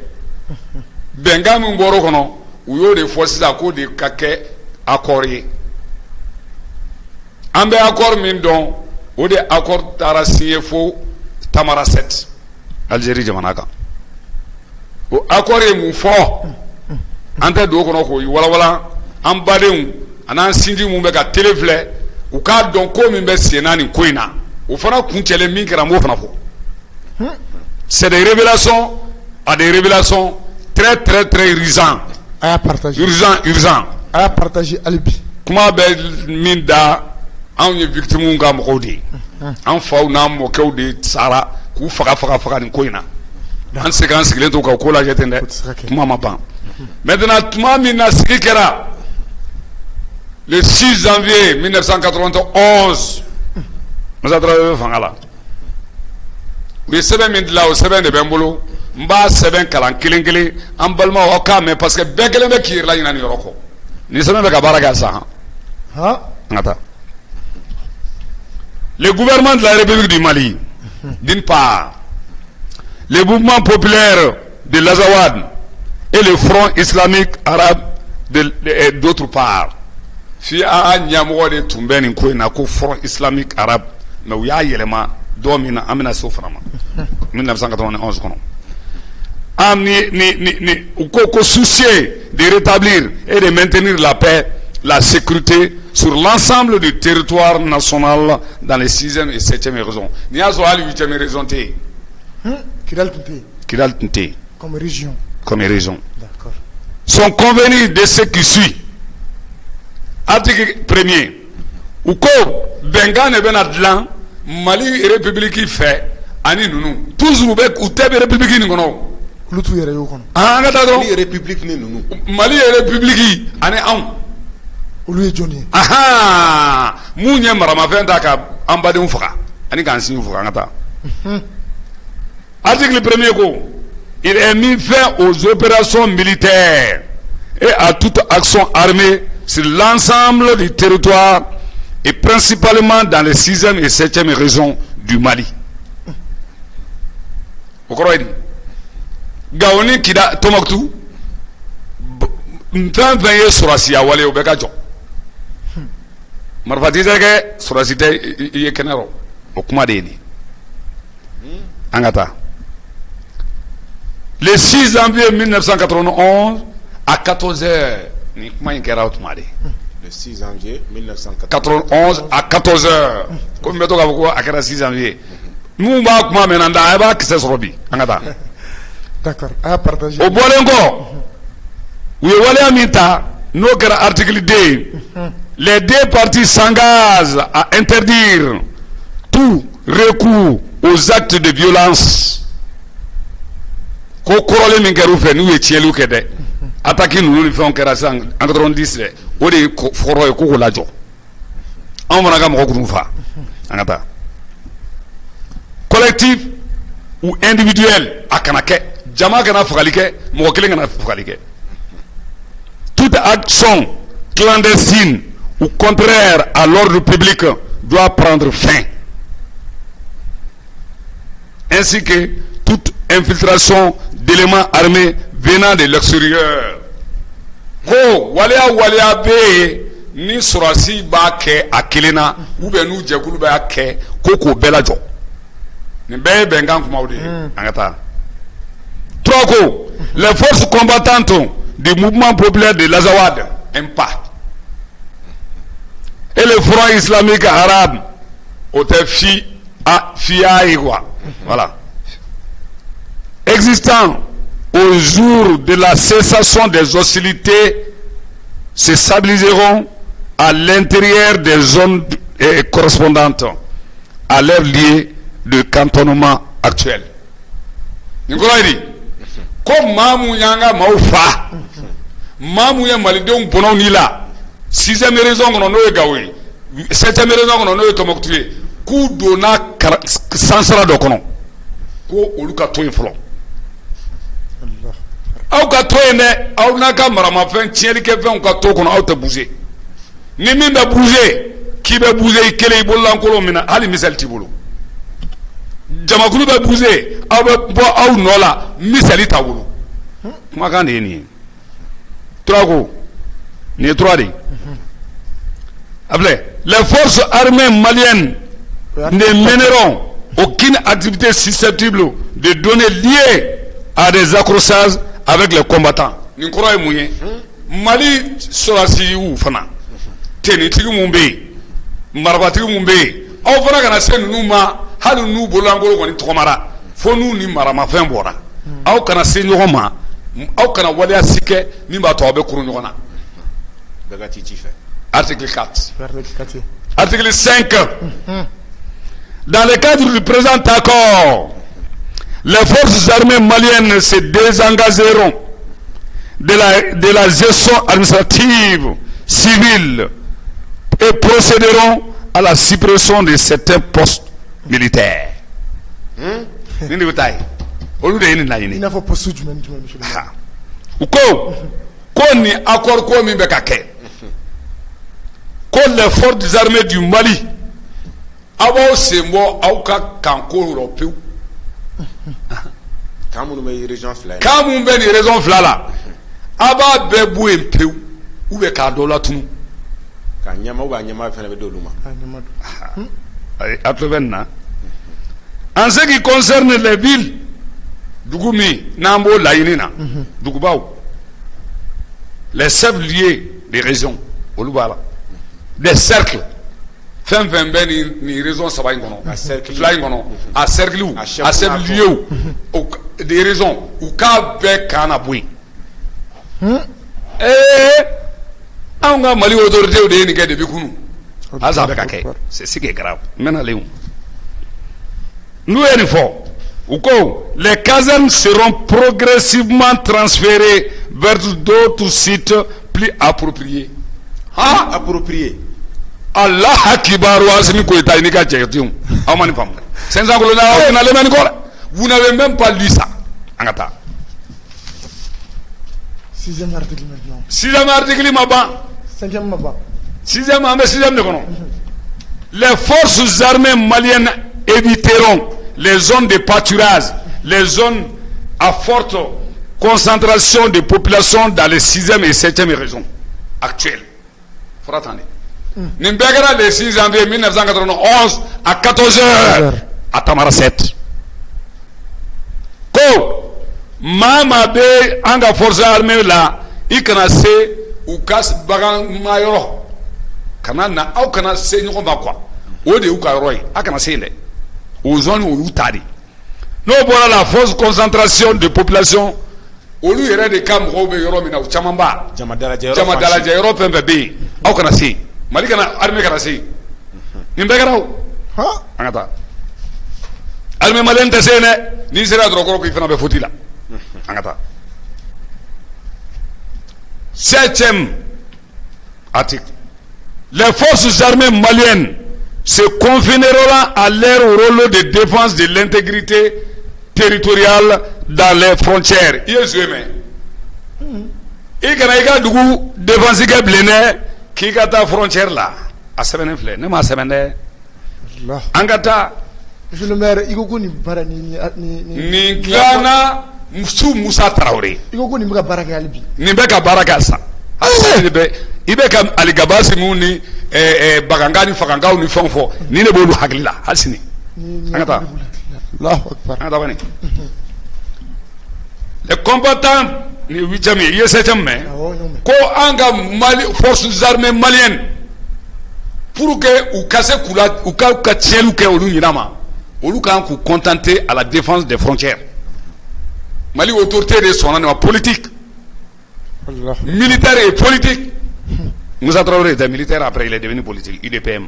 [SPEAKER 3] bɛnkan min bɔr'o kɔnɔ u y'o de fɔ sisan k'o de ka kɛ accord ye an bɛ accord min dɔn o de accord taara signé fo Tamaracet Algérie jamana kan o accord ye mun fɔ an tɛ don o kɔnɔ k'o walawala an badenw an'an sinji mun bɛ ka télé filɛ u k'a dɔn ko min bɛ sen na nin ko in na o fana kuncɛlen min kɛra n b'o fana fɔ c'est des révélations à des révélations très très très urgentes urgent
[SPEAKER 2] a y'a partager alibi
[SPEAKER 3] kuma bɛ min da anw ye victimes ka mɔgɔw de ye an faw n'an mɔkɛw de sara k'u faga nin ko in na an se k'an sigilen to ka ko lajɛ ten dɛ kuma ma ban maintenant tuma min na sigi kɛra le 6 janvier 1991 Musa Tarawele bɛ fanga la u ye sɛbɛn min dilan o sɛbɛn de bɛ n bolo n b'a sɛbɛn kalan kelen kelen an balimaw aw k'a mɛn parce que bɛɛ kelen bɛ k'i yɛrɛ la ɲinɛ nin yɔrɔ kɔ nin sɛbɛn bɛ ka baara kɛ sisan an ka taa le gouvernement de la République du Mali d'une part le mouvement populaire de l'Azawad et le Front Islamique Arabe d'autre part FIAA ɲɛmɔgɔ de tun bɛ nin ko in na ko Front Islamique Arabe mais u y'a yɛlɛma dɔ min na an bɛna se o fana ma 1991 kɔnɔ ou qu'on soucier de rétablir et de maintenir la paix, la sécurité sur l'ensemble du territoire national dans les 6e et 7e raisons. N'y a pas les 8e raisons. Kidal Tinté.
[SPEAKER 2] Comme région.
[SPEAKER 3] Comme région.
[SPEAKER 2] D'accord.
[SPEAKER 3] Sont convenus de ce qui suit. Article 1er. Ou ko Bengane Benadlan, Mali République fait, ani nous. Toujours ou Tebe République ni kono.
[SPEAKER 2] Lutu yɛrɛ y'o kɔnɔ
[SPEAKER 3] an ka taa dɔrɔn
[SPEAKER 4] Mali république ni ninnu
[SPEAKER 3] Mali république ani anw
[SPEAKER 2] olu ye jɔnni ye
[SPEAKER 3] mun ye maramafɛn ta ka an badenw faga ani k'an sinjiw faga an ka taa article 1er ko il est mis fin aux opérations militaires et à toute action armée sur l'ensemble du territoire et principalement dans les 6e et 7e régions du Mali o kɔrɔ ye di Gawoni Kida Tombouctou fɛn fɛn ye sɔrɔsiya wale o bɛɛ ka jɔ marifati tɛ kɛ sɔrɔsi tɛ i ye kɛnɛ rɔ o kuma de ye nin an ka taa le 6 janvier 1991 à 14h nin kuma in kɛra o tuma de
[SPEAKER 4] le 6 janvier
[SPEAKER 3] 1991 à 14h ko n bɛ to k'a fɔ ko a kɛra 6 janvier mun b'a kuma mɛn na nda a b'a kisɛ sɔrɔ bi an ka taa
[SPEAKER 2] d'accord a y'a partager
[SPEAKER 3] o bɔlen kɔ u ye waleya min ta n'o kɛra article 2 les deux parties s'engagent à interdire tout recours aux actes de violence ko kɔrɔlen min kɛra u fɛ n'u ye tiɲɛliw kɛ dɛ attaque ninnu ni fɛnw kɛra sisan en 90 dɛ o de ye fɔlɔ ye ko k'o lajɔ anw fana ka mɔgɔ kun fa an ka taa collectif ou individuel a kana kɛ jama kana fagali kɛ mɔgɔ kelen kana fagali kɛ toute action clandestine ou contraire à l'ordre public doit prendre fin, ainsi que toute infiltration d'éléments armés venant de l'extérieur. Ko waliya be ni surasi b'a kɛ a kelenna ou bien n'u jɛkulu b'a kɛ ko bɛɛ lajɔ. Nin bɛɛ ye bɛnkan kumaw de ye. An ka taa. 3 ko les forces combattantes du mouvement populaire de l'Azawad, MPA, et le Front islamique arabe, voilà, existant au jour de la cessation des hostilités, se stabiliseront à l'intérieur des zones correspondantes à leur lieu de cantonnement actuel. Comme Mamou Yanga Maufa, Mamou Yamalidon Bonon Nila, 6e raison qu'on a gawi, 7e raison qu'on a tomoktué, coup donna sansara dokono, ko oluka to inflon. Au ka to ne, au naka marama fen, tiens que fen ka to kono au te bouger. Ni min ba bouger, qui ba bouger kele ibolan kolo mina, ali misal tibolo. Jamakulu bɛ bouger aw bɛ bɔ aw nɔ la misali t'a bolo kumakan de ye nin ye. 3 ko nin ye 3 de ye. A filɛ, les forces armées maliennes ne mèneront aucune activité susceptible de donner lieu à des accrochages avec les combattants. Nin kɔrɔ ye mun ye? Mali sɔrɔsiw fana tenitigi mun bɛ yen marabatigi mun bɛ yen aw fana kana se ninnu ma. Hali n'u bolangolo kɔni tɔgɔmara fo n'u ni maramafɛn bɔra aw kana se ɲɔgɔn ma aw kana waleya si kɛ min b'a to aw bɛ kuru ɲɔgɔn na. Bɛɛ ka ci fɛ. Article 4. Article 5. Dans le cadre du présent accord, les forces armées maliennes se désengageront de la gestion administrative civile et procéderont à la suppression de certains postes militaire. Ni de bataille. Olu de ni nayini.
[SPEAKER 2] Ina fo poste jumɛn monsieur.
[SPEAKER 3] Ko ni accord ko min bɛ ka kɛ. Ko les forces armées du Mali aw sen bɔ aw ka kanko yɔrɔ pewu.
[SPEAKER 4] Kan minnu bɛ région 2
[SPEAKER 3] kan minnu bɛ ni région 2 la a b'a bɛɛ bɔ yen pewu ou bien k'a dɔ latunu.
[SPEAKER 4] Ka ɲɛma ou bien ɲɛma fɛnɛ bɛ d'olu ma.
[SPEAKER 3] En ce qui concerne les villes, Dougoumi, Nambo, Laïnina, Dougoubao, les chefs-lieux des régions, Olubala, des cercles, fin ni raisons ça va à cercle, à chef-lieu, des raisons, ou Kabé Kanaboui. On a Mali autorité ou des négats de Bikounou. C'est ce qui est grave. Maintenant, Léon. Nous les casernes seront progressivement transférées vers d'autres sites plus appropriés.
[SPEAKER 4] Appropriés.
[SPEAKER 3] Allah Akibaru Asimi Koita Inika Tchekium. Vous n'avez même pas lu ça. Angata.
[SPEAKER 2] 6e article maintenant.
[SPEAKER 3] 6e article Maba.
[SPEAKER 2] 5e Maba.
[SPEAKER 3] 6e de Kono. Les forces armées maliennes éviteront les zones de pâturage, les zones à forte concentration de population dans les 6e et 7e régions actuelles. Il faut attendre. Nimbegara le 6 janvier 1991 à 14h à Tamara 7. Ko mama be anga force armée là, ikana se ou kas bagan mayoro. Kana na au kana se nyoko ba quoi. O de ou ka roy, akana se le. Aux zones où tari. Nous voilà la fausse concentration de population. Au lieu de Cameroun, Yoromina ou Chamamba, Jamadala Europe, un bébé. Au Kanasi, Malikana, Armée Kanasi. Nimbegarao. Angata. Armée Malienne Tassene, ni sera drogo qui fait un peu là. Angata. 7e article. Les forces armées maliennes se confineront à leur rôle de défense de l'intégrité territoriale dans les frontières. i kana i ka dugu défense kɛ bilenɛ k'i ka taa frontière la a sɛbɛnnen filɛ ne ma sɛbɛn dɛ an ka taa
[SPEAKER 2] monsieur le maire i ko ko nin baara ni
[SPEAKER 3] dilanna su Musa Tarawele
[SPEAKER 2] i ko nin bɛ ka baara kɛ hali bi
[SPEAKER 3] nin bɛ ka baara kɛ sa i bɛ ka aligabasi mun ni bagankan ni fagankaw ni fɛnw fɔ ni ne b'olu hakili la hali sini an ka taa
[SPEAKER 2] Allahu Akbar
[SPEAKER 3] an ka taa bani les combattants ni 8e ye i ye 7e mɛn ko an ka forces armées maliennes pour que u ka se u ka tiɲɛliw kɛ olu ɲinɛ ma olu kan k'u contenter à la défense des frontières Mali autorité de sɔnna nin ma politique militaire et politique. Moussa Traoré était militaire, après il est devenu politique, UDPM.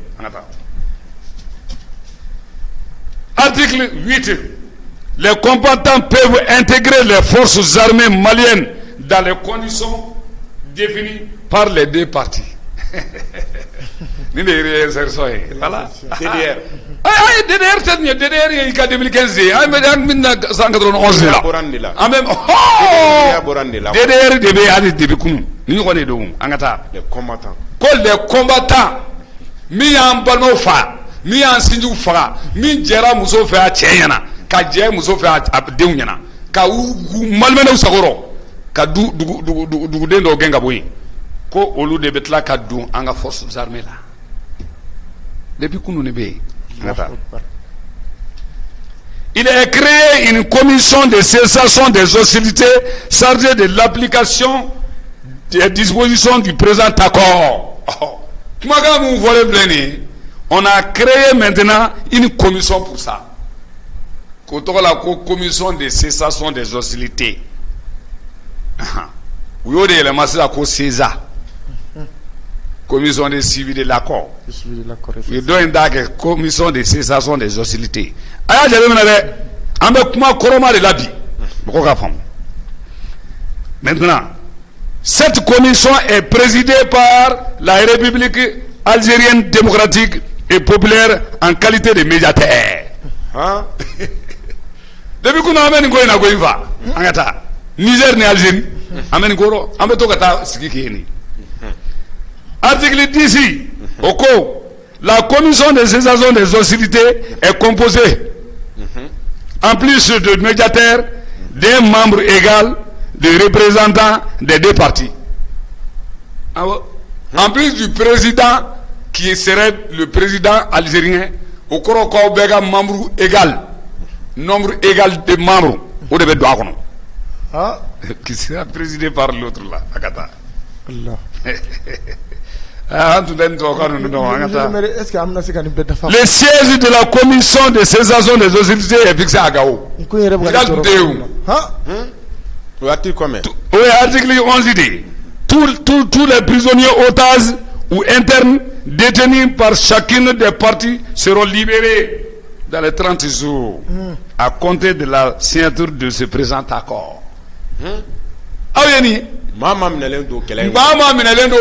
[SPEAKER 3] Article 8. Les combattants peuvent intégrer les forces armées maliennes dans les conditions définies par les deux parties. Voilà. DDR. DDR, c'est DDR, il y a 2015. Il y a 191 là. DDR devait aller depuis quand nous connaissons les combattants. Quand les combattants, mis en balmo fa, mis en sinju fa, mis jera muso fa tcheyana, ka je muso fa abdeunyana, ka malmena usagoro, ka du dendo genga boy. Ko olu de betla ka du anga forces armées là. Depuis quand nous ne be. Il est créé une commission de cessation des hostilités chargée de l'application des dispositions du présent accord. On a créé maintenant une commission pour ça. La commission de cessation des hostilités. Oui, il y a la commission de suivi de l'accord. Il doit y avoir une commission de cessation des hostilités. Maintenant, cette commission est présidée par la République algérienne démocratique et populaire en qualité de médiateur. Depuis qu'on a amené Niger ni Algérie, Article 10. Au cours, la commission de cessation des hostilités est composée, en plus de médiateurs, d'un membre égal, de représentants des deux parties. En plus du président, qui serait le président algérien, au cours d'un membre égal, nombre égal de membres, au début de qui sera présidé par l'autre là, à Qatar. Le siège de la commission de cessation des hostilités est fixé à Gao. Oui, article 11 dit tous les prisonniers otages ou internes détenus par chacune des parties seront libérés dans les 30 jours à compter de la signature de ce présent accord. Mama minelendo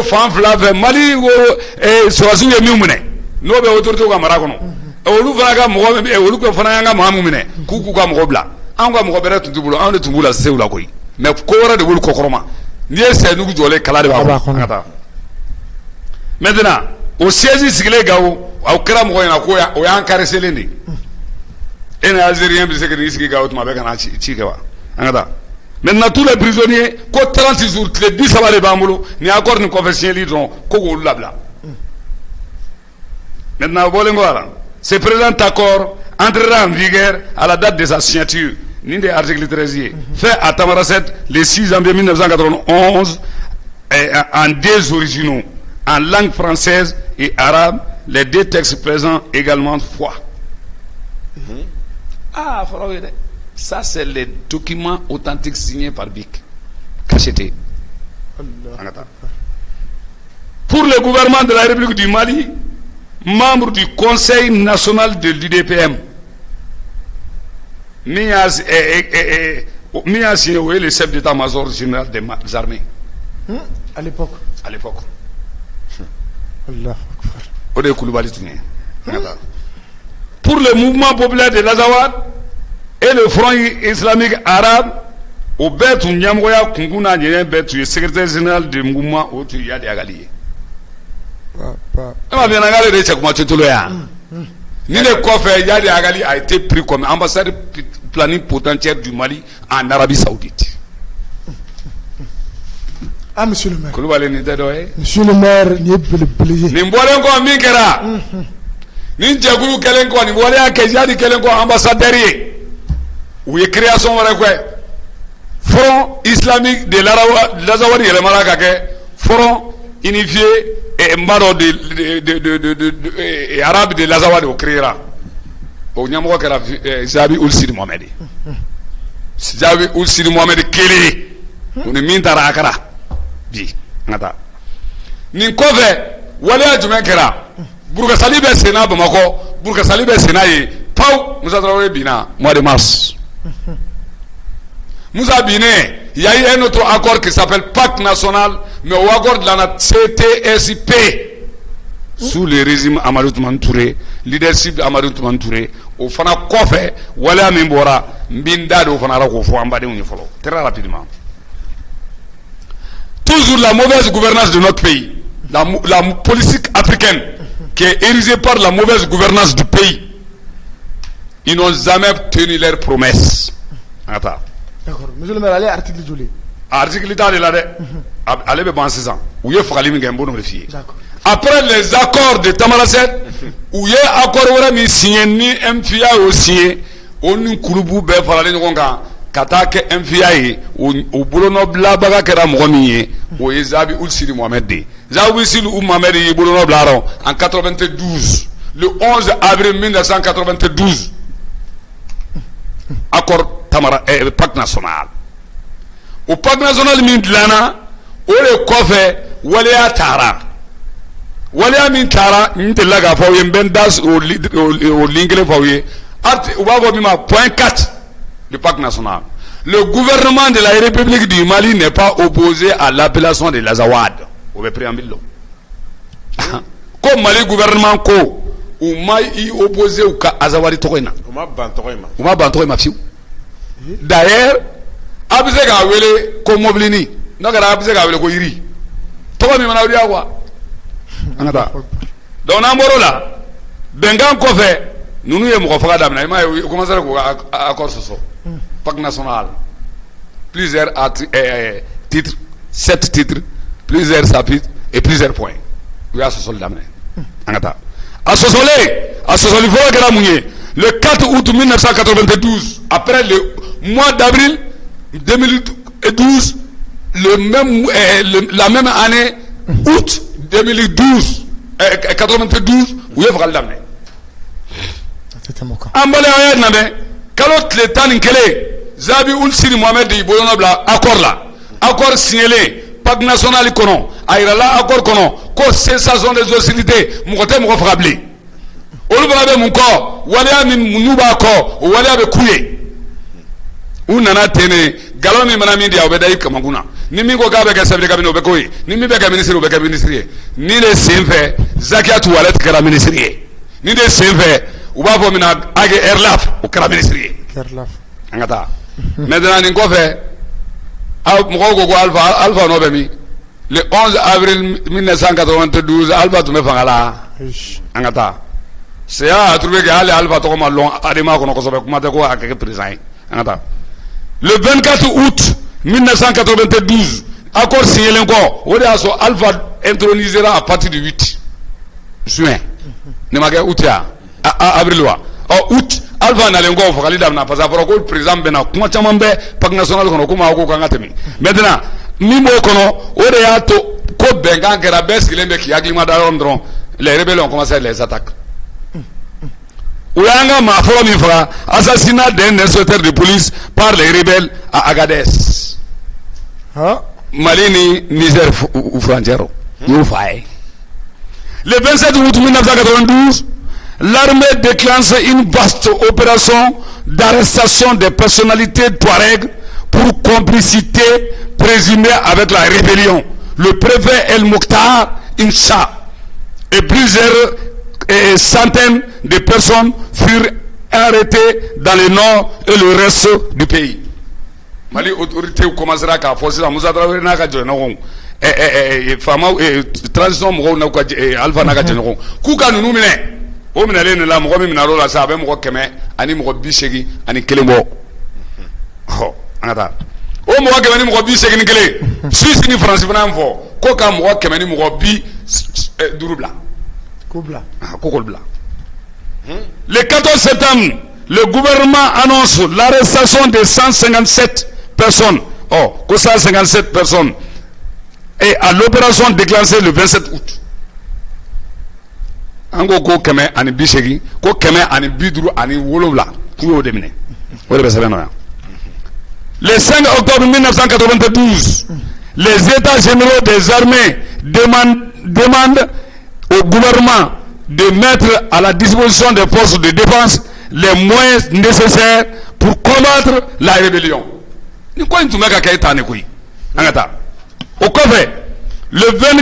[SPEAKER 3] fan fila fɛ Mali ko sɔrɔsiw ye min minɛ n'o bɛ autorité ka mara kɔnɔ olu fana ka mɔgɔ olu ko fana y'an ka maa min minɛ k'u ka mɔgɔ bila an ka mɔgɔ bɛrɛ tun t'u bolo anw de tun b'u la sew la koyi mais ko wɛrɛ de b'olu kɔkɔrɔma n'i ye sɛnugu jɔlen kala de b'a kɔnɔ. Maintenant o siège sigilen Gao aw kɛra mɔgɔ ɲɛna ko o y'an kareselen de e ni Algérien bɛ se k'i sigi Gao tuma bɛɛ ka na ci kɛ wa an ka taa. Maintenant tous les prisonniers, ko 30 jours, les 10 ça va les bambolo, ni accord ni conversion lidron, ko go labla. Maintenant ce présent accord entrera en vigueur à la date de sa signature, ni des articles 13 fait à Tamaracet le 6 janvier 1991 en deux originaux, en langue française et arabe, les deux textes présents également foi. Ah, faut regarder. Ça, c'est les documents authentiques signés par BIC. Cachetés. Pour le gouvernement de la République du Mali, membre du Conseil national de l'UDPM, signé le chef d'état-major général des armées.
[SPEAKER 2] À l'époque.
[SPEAKER 3] À l'époque.
[SPEAKER 2] Allah.
[SPEAKER 3] Pour le mouvement populaire de l'Azawad et le Front islamique arabe, o bɛɛ tun ɲɛmɔgɔya kunkun n'a ɲɛɲɛ bɛɛ tun ye secrétaire général de mouvement o tun ye Yadi Agali ye. E ma f'i ɲɛna k'ale de ye cɛkuma cotolo yan. Ni ne kɔfɛ Yadi Agali a été pris comme ambassadeur plénipotentiaire du Mali en Arabie Saoudite.
[SPEAKER 2] Ah, monsieur le maire.
[SPEAKER 3] Kulubali nin tɛ dɔ ye.
[SPEAKER 2] Monsieur le maire, nin ye belebele ye.
[SPEAKER 3] Nin bɔlen kɔ min kɛra. Nin jɛkulu kɛlen kɔ nin waleya kɛ Yadi kɛlen kɔ ambassadeur ye. U ye création wɛrɛ kɛ. Front islamique de l'Azawadi yɛlɛmana ka kɛ Front unifié n b'a dɔn de arabe de l'Azawadi o créera. O ɲɛmɔgɔ kɛra Zabi Ul Sidi Mohamed ye. Zabi Ul Sidi Mohamed kelen o ni min taara Akara bi n ka taa. Nin kɔfɛ waleya jumɛn kɛra? Burukasali bɛ senna Bamakɔ, Burukasali bɛ senna ye pawu Musa Traoré binna mois de mars. Moussa Biné, il y a eu un autre accord qui s'appelle Pacte National, mais au accord de la CTSP, sous le régime Amadou Toumani Touré, leadership Amadou Toumani Touré, au fana Kofe, Wala Mimbora, Mbinda, au fana Rakofo, Ambade Unifolo. Très rapidement. Toujours la mauvaise gouvernance de notre pays, la politique africaine, qui est érigée par la mauvaise gouvernance du pays, ils n'ont jamais tenu leurs promesses. Attends.
[SPEAKER 2] D'accord. Monsieur le maire, allez article joli.
[SPEAKER 3] Article t'as là de. Allez be ban 6 ans. Où y est Fakali mi gambo no fier.
[SPEAKER 2] D'accord.
[SPEAKER 3] Après les accords de Tamaracet, où y est accord wala mi signé ni MFIA aussi, on kurubu be farale ngonga kata ke MFIA yi o bolono bla baga kera mo mi o ye Zabi Ul Sidi Mohamed de. Zabi Ul Sidi Mohamed yi bolono bla ron en 92, le 11 avril 1992. Accord Pacte National. Au Pacte National min dilana o le kɔfɛ waleya taara. Waleya min taara n delila k'a fɔ aw ye n bɛ n da o ligne kelen fɔ aw ye. U b'a fɔ min ma point 4 du Pacte National. Le gouvernement de la République du Mali n'est pas opposé à l'appellation de l'Azawad. O bɛ préambule la. Ko Mali gouvernement ko u ma i opposé u ka Azawadi tɔgɔ in na.
[SPEAKER 4] U ma ban tɔgɔ in ma.
[SPEAKER 3] U ma ban tɔgɔ in ma fiyewu. D'ailleurs, a bɛ se k'a wele ko mobilini n'a kɛra a bɛ se k'a wele ko yiri tɔgɔ min mana wuli ya quoi an ka taa donc n'an bɔr'o la bɛnkan kɔfɛ ninnu ye mɔgɔ faga daminɛ i m'a ye u commencé k'u ka accord sɔsɔ Pacte National plusieurs titres 7 titres plusieurs chapitres et plusieurs points u y'a sɔsɔli daminɛ an ka taa a sɔsɔli fɔlɔ kɛra mun ye le 4 août 1992 après le mois d'avril 2012, la même année, août 2012, 92, où il y a vraiment l'amener.
[SPEAKER 2] C'était mon cas.
[SPEAKER 3] Ambalé ayer n'amé, quand le temps n'kele, Zabi Ul Sidi Mohamed de Bolonobla, accord là, accord signalé, Pacte National konon, aïrala accord konon, ko cessation des hostilités, moukote moukofrabli. Olubabe mouko, walia min mounuba ko, walia be kouye. U nana tene galon min mana min dia o bɛ da i kamakuna ni min ko k'a bɛ kɛ chef de cabinet o bɛ k'o ye ni min bɛ kɛ ministre o bɛ kɛ ministre ye ni de sen fɛ Zakia Tuwalet kɛra ministre ye ni de sen fɛ u b'a fɔ min na Age Erlaf o kɛra ministre ye an ka taa maintenant nin kɔfɛ mɔgɔw ko ko Alpha n'o bɛ min le 11 avril 1992 Alpha tun bɛ fanga la an ka taa c'est à trouver que hali Alpha tɔgɔ ma lɔn adama kɔnɔ kosɛbɛ kuma tɛ ko a kɛ président ye an ka taa. Le 24 août 1992, accord signé l'encore, Alpha intronisera à partir du 8 juin. Ne m'a août avril août Alpha n'a l'encore faut d'amna parce que le président bena kuma chaman be Pacte National kono kuma ko kanga temi. Maintenant mimo kono o to ko benga kera beskilen be ki aglima da rondron les rebelles ont commencé les attaques. Ouyanga Mafro Mifra, assassinat d'un inspecteur de police par les rebelles à Agadez. Malini, Niger ou Franjero. Le 27 août 1992, l'armée déclenche une vaste opération d'arrestation des personnalités touareg pour complicité présumée avec la rébellion. Le préfet El Mokhtar Incha et plusieurs centaines de personnes furent arrêtées dans le nord et le reste du pays. Mali autorité commencera à forcer la Moussa Traoré n'a qu'à jouer non fama transition mɔgɔw na ka Alpha n'a ka jouer non kuka nunu minɛ o minɛlen de la mɔgɔ min minɛ la sa a bɛ mɔgɔ 100 ani mɔgɔ 80 ani 1 bɔ ɔ an ka taa o mɔgɔ 100 ni mɔgɔ 80 ni 1 Suisse ni France fana fɔ ko ka mɔgɔ 100 ni mɔgɔ 50 bila
[SPEAKER 2] ko bila
[SPEAKER 3] ko k'o bila. Le 14 septembre, le gouvernement annonce l'arrestation de 157 personnes. Oh, 157 personnes. Et à l'opération déclenchée le 27 août. Ango ko keme ani bisegi, ko keme ani bidru ani wolowla. Kuyo demine. Le 5 octobre 1992, les États généraux des armées demandent au gouvernement de mettre à la disposition des forces de défense les moyens nécessaires pour combattre la rébellion. Au fait, le 21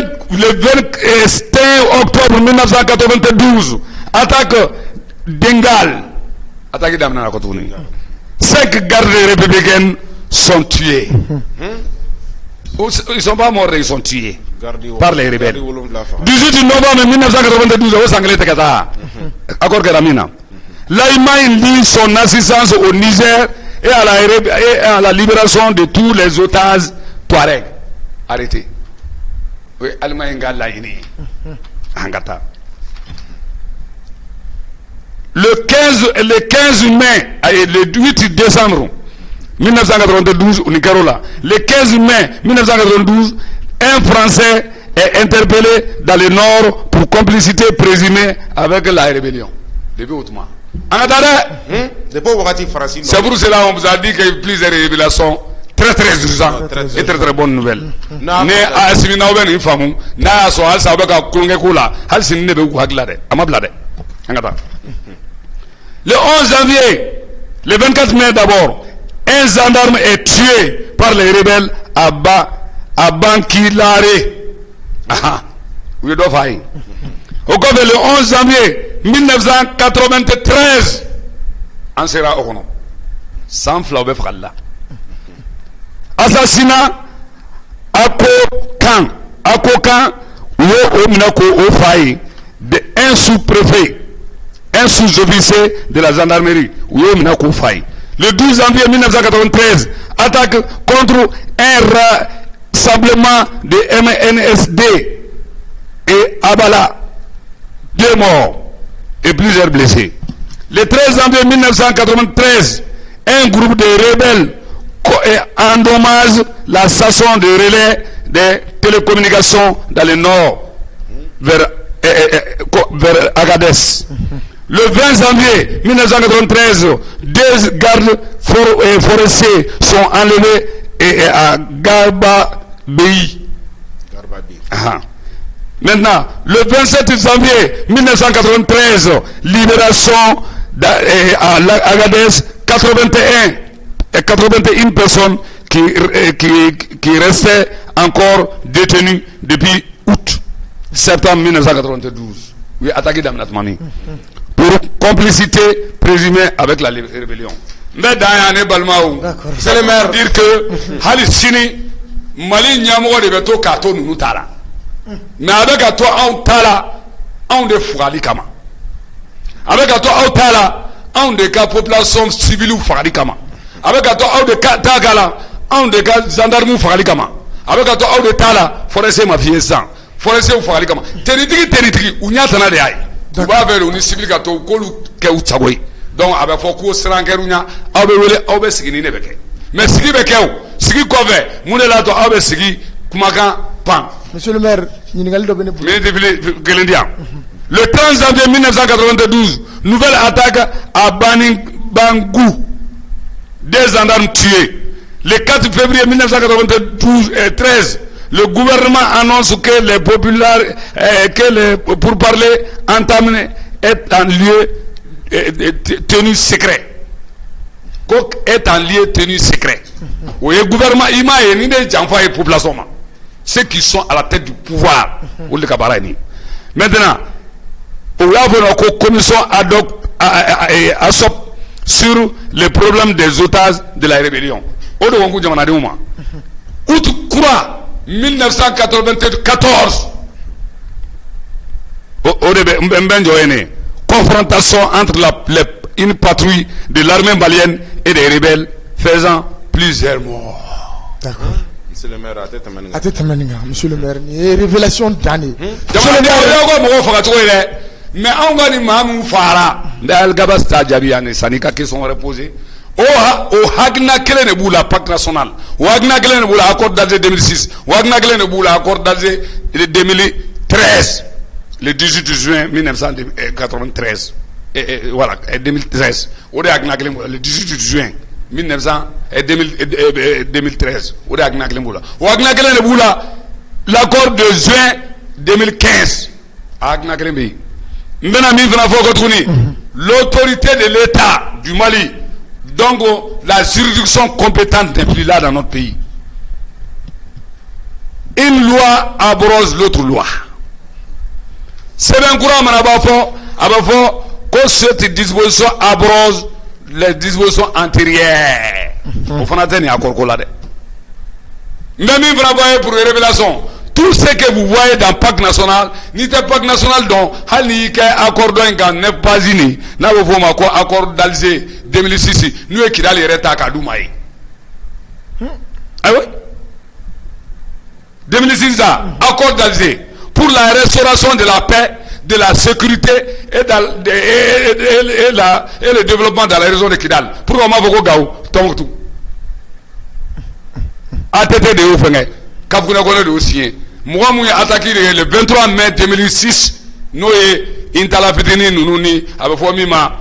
[SPEAKER 3] octobre 1992, attaque d'Engal. 5 gardes républicains sont tués. Ils ne sont pas morts, ils sont tués par les rebelles. 18 novembre 1992, au Sanglé Tekata, accord Garamina. L'Allemagne lie son assistance au Niger et à la libération de tous les otages Touareg. Arrêtez. Oui, Allemagne Galaïni. Angata. Le 15 mai et le 8 décembre 1992 au Nicaragua. Le 15 mai 1992, un Français est interpellé dans le nord pour complicité présumée avec la rébellion. Depuis Ottoman. C'est pour cela qu'on vous a dit qu'il y a plusieurs révélations très urgentes et très bonnes nouvelles. Le 11 janvier, le 24 mai d'abord, un gendarme est tué par les rebelles à Bankilare. Oui, au cours le 11 janvier 1993, en sera au nom. Sans flaube fralla. Assassinat à Kokan, un sous-préfet, un sous-officier de la gendarmerie, le 12 janvier 1993, attaque contre un rassemblement de MNSD et Abala, 2 morts et plusieurs blessés. Le 13 janvier 1993, un groupe de rebelles endommage la station de relais des télécommunications dans le nord vers Agadez. Le 20 janvier 1993, 2 gardes forestiers sont enlevés à Garba-Béi. Maintenant, le 27 janvier 1993, libération à Agadez, 81 personnes qui restaient encore détenues depuis septembre 1992. Oui, attaqué Damnatmami. Pour complicité présumée avec la rébellion. Mais dans c'est le maire dire que Halissini, Mali Nyamo de Beto Kato nous tala. Mais avec à toi, on tala, on de Fouali Kama. Avec à toi, on tala, on de cas population civile ou Fouali Kama. Avec à toi, on de Tagala, on de cas gendarme ou Fouali Kama. Avec à toi, on de Tala, forestier ma fille sang. Forestier ou Fouali Kama. Territoire, où n'y a pas de aïe. Tu vas vers une civile qui a tout collé au Tchagoui. Donc, avec Foko, Srankerunia, Aube Sigi Nebeke. Mais Sigi Bekeo, Sigi Kove, Mounela to Aube Sigi, Kumakan, Pan.
[SPEAKER 2] Monsieur le maire,
[SPEAKER 3] le 30 janvier 1992, nouvelle attaque à Bangou. 2 gendarmes tués. Le 4 février 1992 et 13, le gouvernement annonce que les pourparlers entamés est en lieu tenu secret. Kok est en lieu tenu secret. Oui, le gouvernement ima ni des gens et population. Ceux qui sont à la tête du pouvoir. Maintenant, on a une commission ad hoc sur les problèmes des otages de la rébellion. o de ko jamanadenw ma août kura 1994 o de bɛ jɔ confrontation entre une patrouille de l'armée malienne et des rebelles faisant plusieurs morts.
[SPEAKER 2] D'accord.
[SPEAKER 4] Monsieur le maire,
[SPEAKER 2] monsieur le maire, ni révélation d'année.
[SPEAKER 3] Mais on va dire Mamou Fara, Dal Gabasta Jabiane, Sanika qui sont reposés. O Hagna Kelen Boula, Pacte national. Wagna Kelen Boula, accord d'Alger 2006. Wagna Kelen Boula, accord d'Alger 2013. Le 18 juin 1993. Et voilà, 2013. O de Hagna Kelen Boula, le 18 juin 2013. O de Hagna Kelen Boula. Wagna Kelen Boula, l'accord de juin 2015. Hagna Kelen Boula. L'autorité de l'État du Mali, donc la juridiction compétente n'est plus là dans notre pays. Une loi abrose l'autre loi. C'est bien courant, que cette disposition abrose les dispositions antérieures. Au fond, il y a encore là. Même pour les révélations. Tout ce que vous voyez dans le pacte national, ni le pacte national dont Hali accord n'est pas ini, n'a pas accord d'Alger 2006, nous qui allons les à Kadoumaï. Ah oui? 2006, accord d'Alger pour la restauration de la paix, de la sécurité et le développement dans la région de Kidal. Pour le moment, vous avez tout. ATT de Oufengé, Kafuna Gone de Oussien. Moi, j'ai attaqué le 23 mai 2006. Nous, Intala Fitini, nous, avec Fomima,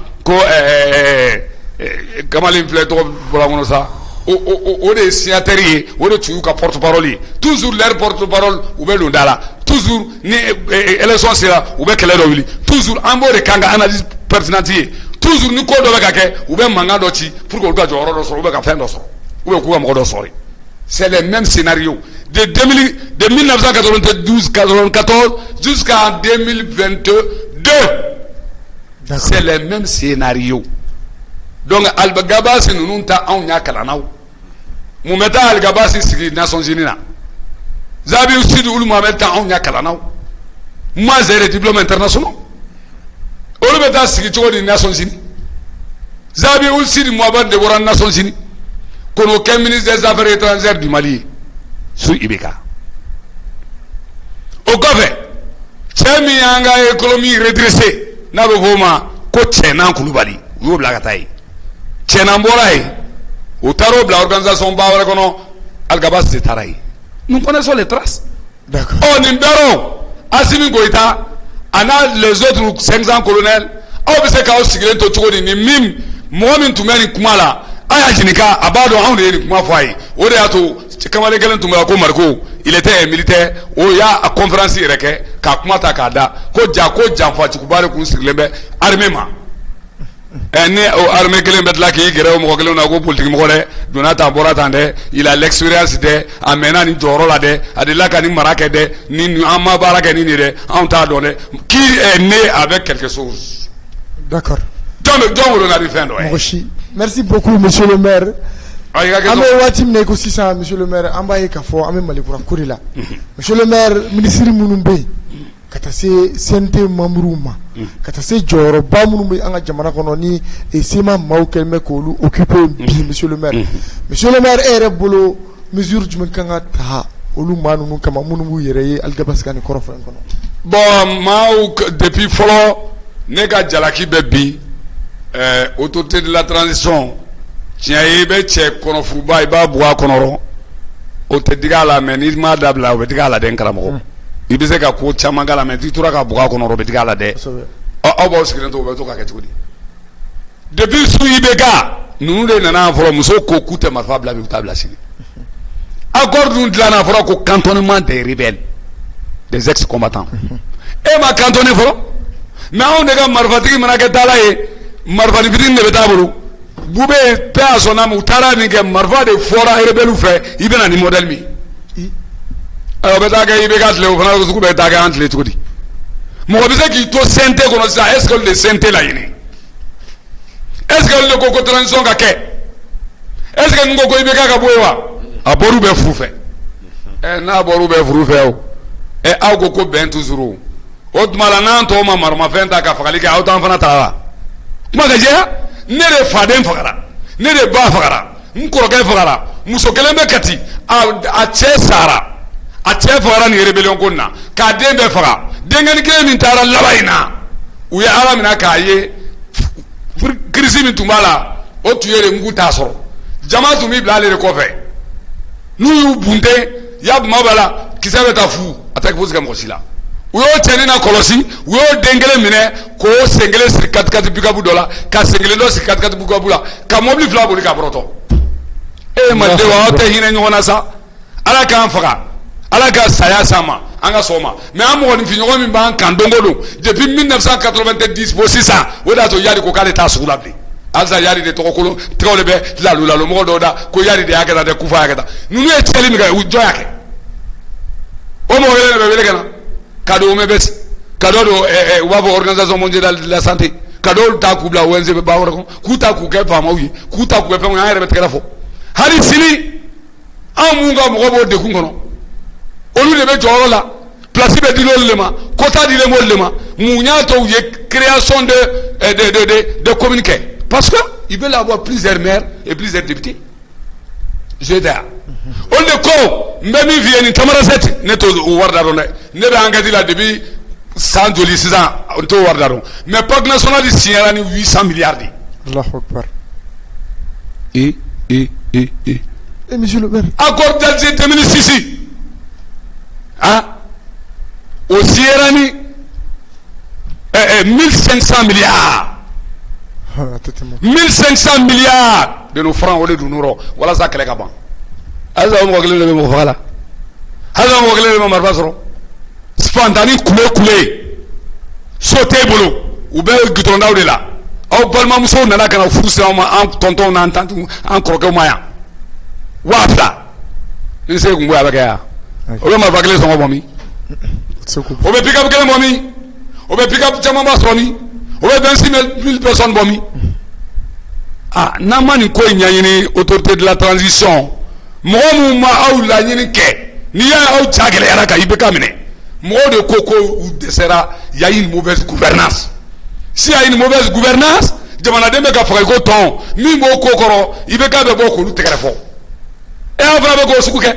[SPEAKER 3] comment il plaît trop pour la ça? Au des signataires, au de Tchouka porte-parole. Toujours leur porte-parole, ou bien l'Undala. Toujours, ni élection sera, ou bien qu'elle est revue. Toujours, en bas de Kanga, analyse pertinente. Toujours, nous, code de Kake, ou bien Mangadochi, pour qu'on gagne au Rodo, ou bien Fendo, ou bien Kouamodo Sori. C'est le même scénario. De 1992-94 jusqu'à 2022. C'est le même scénario. Donc, Al-Gabasi, nous n'avons pas de Moumeta Al-Gabasi, c'est les Nations Unies. Zabi aussi, nous n'avons pas de moi, j'ai des diplômes internationaux. On ne peut pas se les Nations Unies. Zabi aussi, nous avons des Nations Unies. Qu'on aucun ministre des Affaires étrangères du Mali. Sous Ibeka. Au Gové, Tchemi Yanga économie redressée. Nabogoma, Kochenan Kouloubali, ou Blagataï. Tchenamboraï, au Taro, l'organisation Bavarakono, Al-Gabas de Taraï. Nous connaissons les traces.
[SPEAKER 2] D'accord.
[SPEAKER 3] Oh, Nimbero, Assimi Goïta, Anna, les autres 500 colonels, Obiseka Siglen Tochori, Nimim, Mohamed Toumani Kumala, Ayajinika, Abado, Aouni, Kumafai, Odeato, Kamale Galen Tumako Marco, il était militaire, il y a une conférence ireke, Kakumata Kada, Kodjako Jamfa, Chikubare Kunsilembe, Armema. Armée Kelembe là qui est au Mogolon, politique Mogolais, Donata Boratande, il a l'expérience de Amena ni Jorolade, Adelaka ni Marakede, ni Amma Barakani, on t'a donné, qui est né avec quelque chose.
[SPEAKER 2] D'accord.
[SPEAKER 3] Merci
[SPEAKER 2] beaucoup, monsieur le maire. Monsieur le maire, monsieur le maire, ministre Mounoumbe, Katase Sente Mamrouma, Katase Joro, Bamoumbe, Anga Jamana Kononi, et Sema Maukelme Kolu, occupé, monsieur le maire. Monsieur le maire, Erebolo, mesure du Menkanga Taha, Olumanu, Kamamoumou, Yere, Algabaskan, Korofan.
[SPEAKER 3] Bon, Maou, depuis Folo, Nega Jalaki Bebi, autorité de la transition. Tiens, il y a des konofouba, il y a des konoro. O te diga la mais ni ma dabla o diga la den karamo. Il be se ka ko chama gala mais tu tura ka buga konoro be diga la de. O bo sikire to be to ka ketudi. Depuis sous ibega, nous de nana foro muso ko kute marfa bla be tabla sini. Accord nous de la foro ko cantonnement des rebelles, des ex-combattants. Et ma cantonné foro. Mais on de ga marfa tigi manake tala e marfa ni bidin de betabulu. Boubé paix à son âme ou tara ni que marva de fora et rebelle fait il vient ni modèle mi alors betaga il begat le fana ko betaga entre les trudi mo bisa ki to sente kono sa est-ce que le sente la yini est-ce que le koko transition ka ke est-ce que ngo ko ibe ka boye wa aboru be fufe na aboru be fufe o aw ko ben toujours o tmala nan to ma marma fenta ka fagali ka aw tan fana ta kuma ga je ne de faden fagara ne de ba fagara nkoro ka fagara muso kelen be kati a che sara a che fagara ni rebellion ko na ka den be faga den ngani ke min tara labaina u ya ala mina ka ye krisi min tumbala o tuyere ngu tasoro jamaatu mi bila ale ko fe nu yu bunte ya mabala kisabe ta fu attaque pose comme cela u yo teni na kolosi u yo dengele mine ko sengele sir kat bigabu dola ka sengele do sir kat bigabu la ka mobli fla boli ka broto ma de wa te hina nyona sa ala ka faga ala ka saya sama anga soma mais amo ni fi nyogo mi ban kan dongolo depuis 1990 bo sisa woda to yari ko kale ta sugula bi alza yari de tokolo tokole be lalo mo do da ko yari de yakata de kufa yakata nunu e teli mi ga ujo yake o mo wele be wele kana kado me bes kado do wabo organisation mondiale de la santé kado ta kubla wenze be bawra ko kuta ku ke fama wi kuta ku be fama ngare be tkara fo hari sini amunga mo bo de kungono olu de be joro la place be di lol lema kota di le mol lema munya to ye création de communiquer parce que il veut avoir plusieurs maires et plusieurs députés je da on de ko mbemi vieni tamara set ne to warda ron ne be angadi la depuis 100 joli 6 ans on to warda ron mais parc national di signala ni 800 milliards di
[SPEAKER 2] Allahu akbar
[SPEAKER 3] et
[SPEAKER 2] monsieur le maire
[SPEAKER 3] accord d'Alger 2006 ah au Sierrani 1500 milliards 1500 milliards de nos francs au lieu de nous voilà ça que les gabans alors on va gagner le même voilà alors on va gagner le même arbasro spontané coulé sauter boulot ou bien guitron de là au palma muso nana kana furse en tonton en tant en croquer moyen wafla ni se kumbu avec ya o be ma bagale so bomi o be pick up gele bomi o be pick up jama basoni o be 26000 personnes bomi ah na mani ko nyanyini autorité de la transition mo ma aw la nyini ke ni ya aw chagele yara ka ibe kamine mo de koko ou de sera il y a une mauvaise gouvernance si y a une mauvaise gouvernance jamana dembe ka fa ko ton mi mo kokoro ibe ka be boko lu tegere fo e avra be go sukuke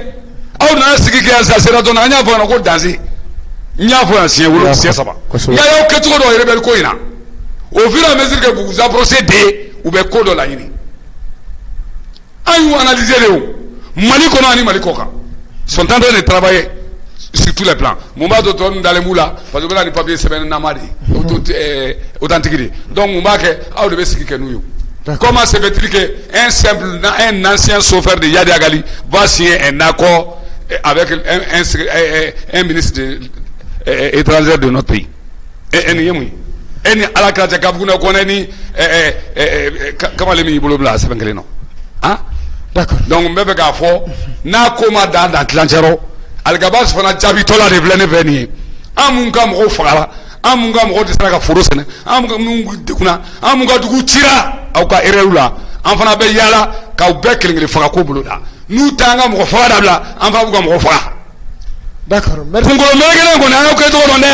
[SPEAKER 3] aw na sigi ke sa sera don anya fo na ko danser nya fo ancien wolo si saba ya yo ke tuko do rebel ko ina au fur et à mesure que vous approchez ou be ko do la yini ayu analyser le Mali kono ani Mali koka sont en train de travailler sur tous les plans mumba do ton dans les moula parce que là ni papier semaine namadi authenticité donc mumba ke aw de besiki ke nuyo comment se fait-il que un ancien chauffeur de Yadi Agali va signer un accord avec un ministre étranger de notre pays et ni ala krata kabuna ko ni comment les mi bolo bla c'est non hein d'accord donc mbebe ga fo na koma dans Atlantero algabas fana jabi tola de blene veni amunga mo fara amunga mo de saka forosene amunga mungu dekuna amunga dugu tira au ka erelula amfana be yala ka be kelingli fara ko buluda nu tanga mo fara bla amfa buga mo fara
[SPEAKER 2] d'accord
[SPEAKER 3] merci ko megene ko na ko to donde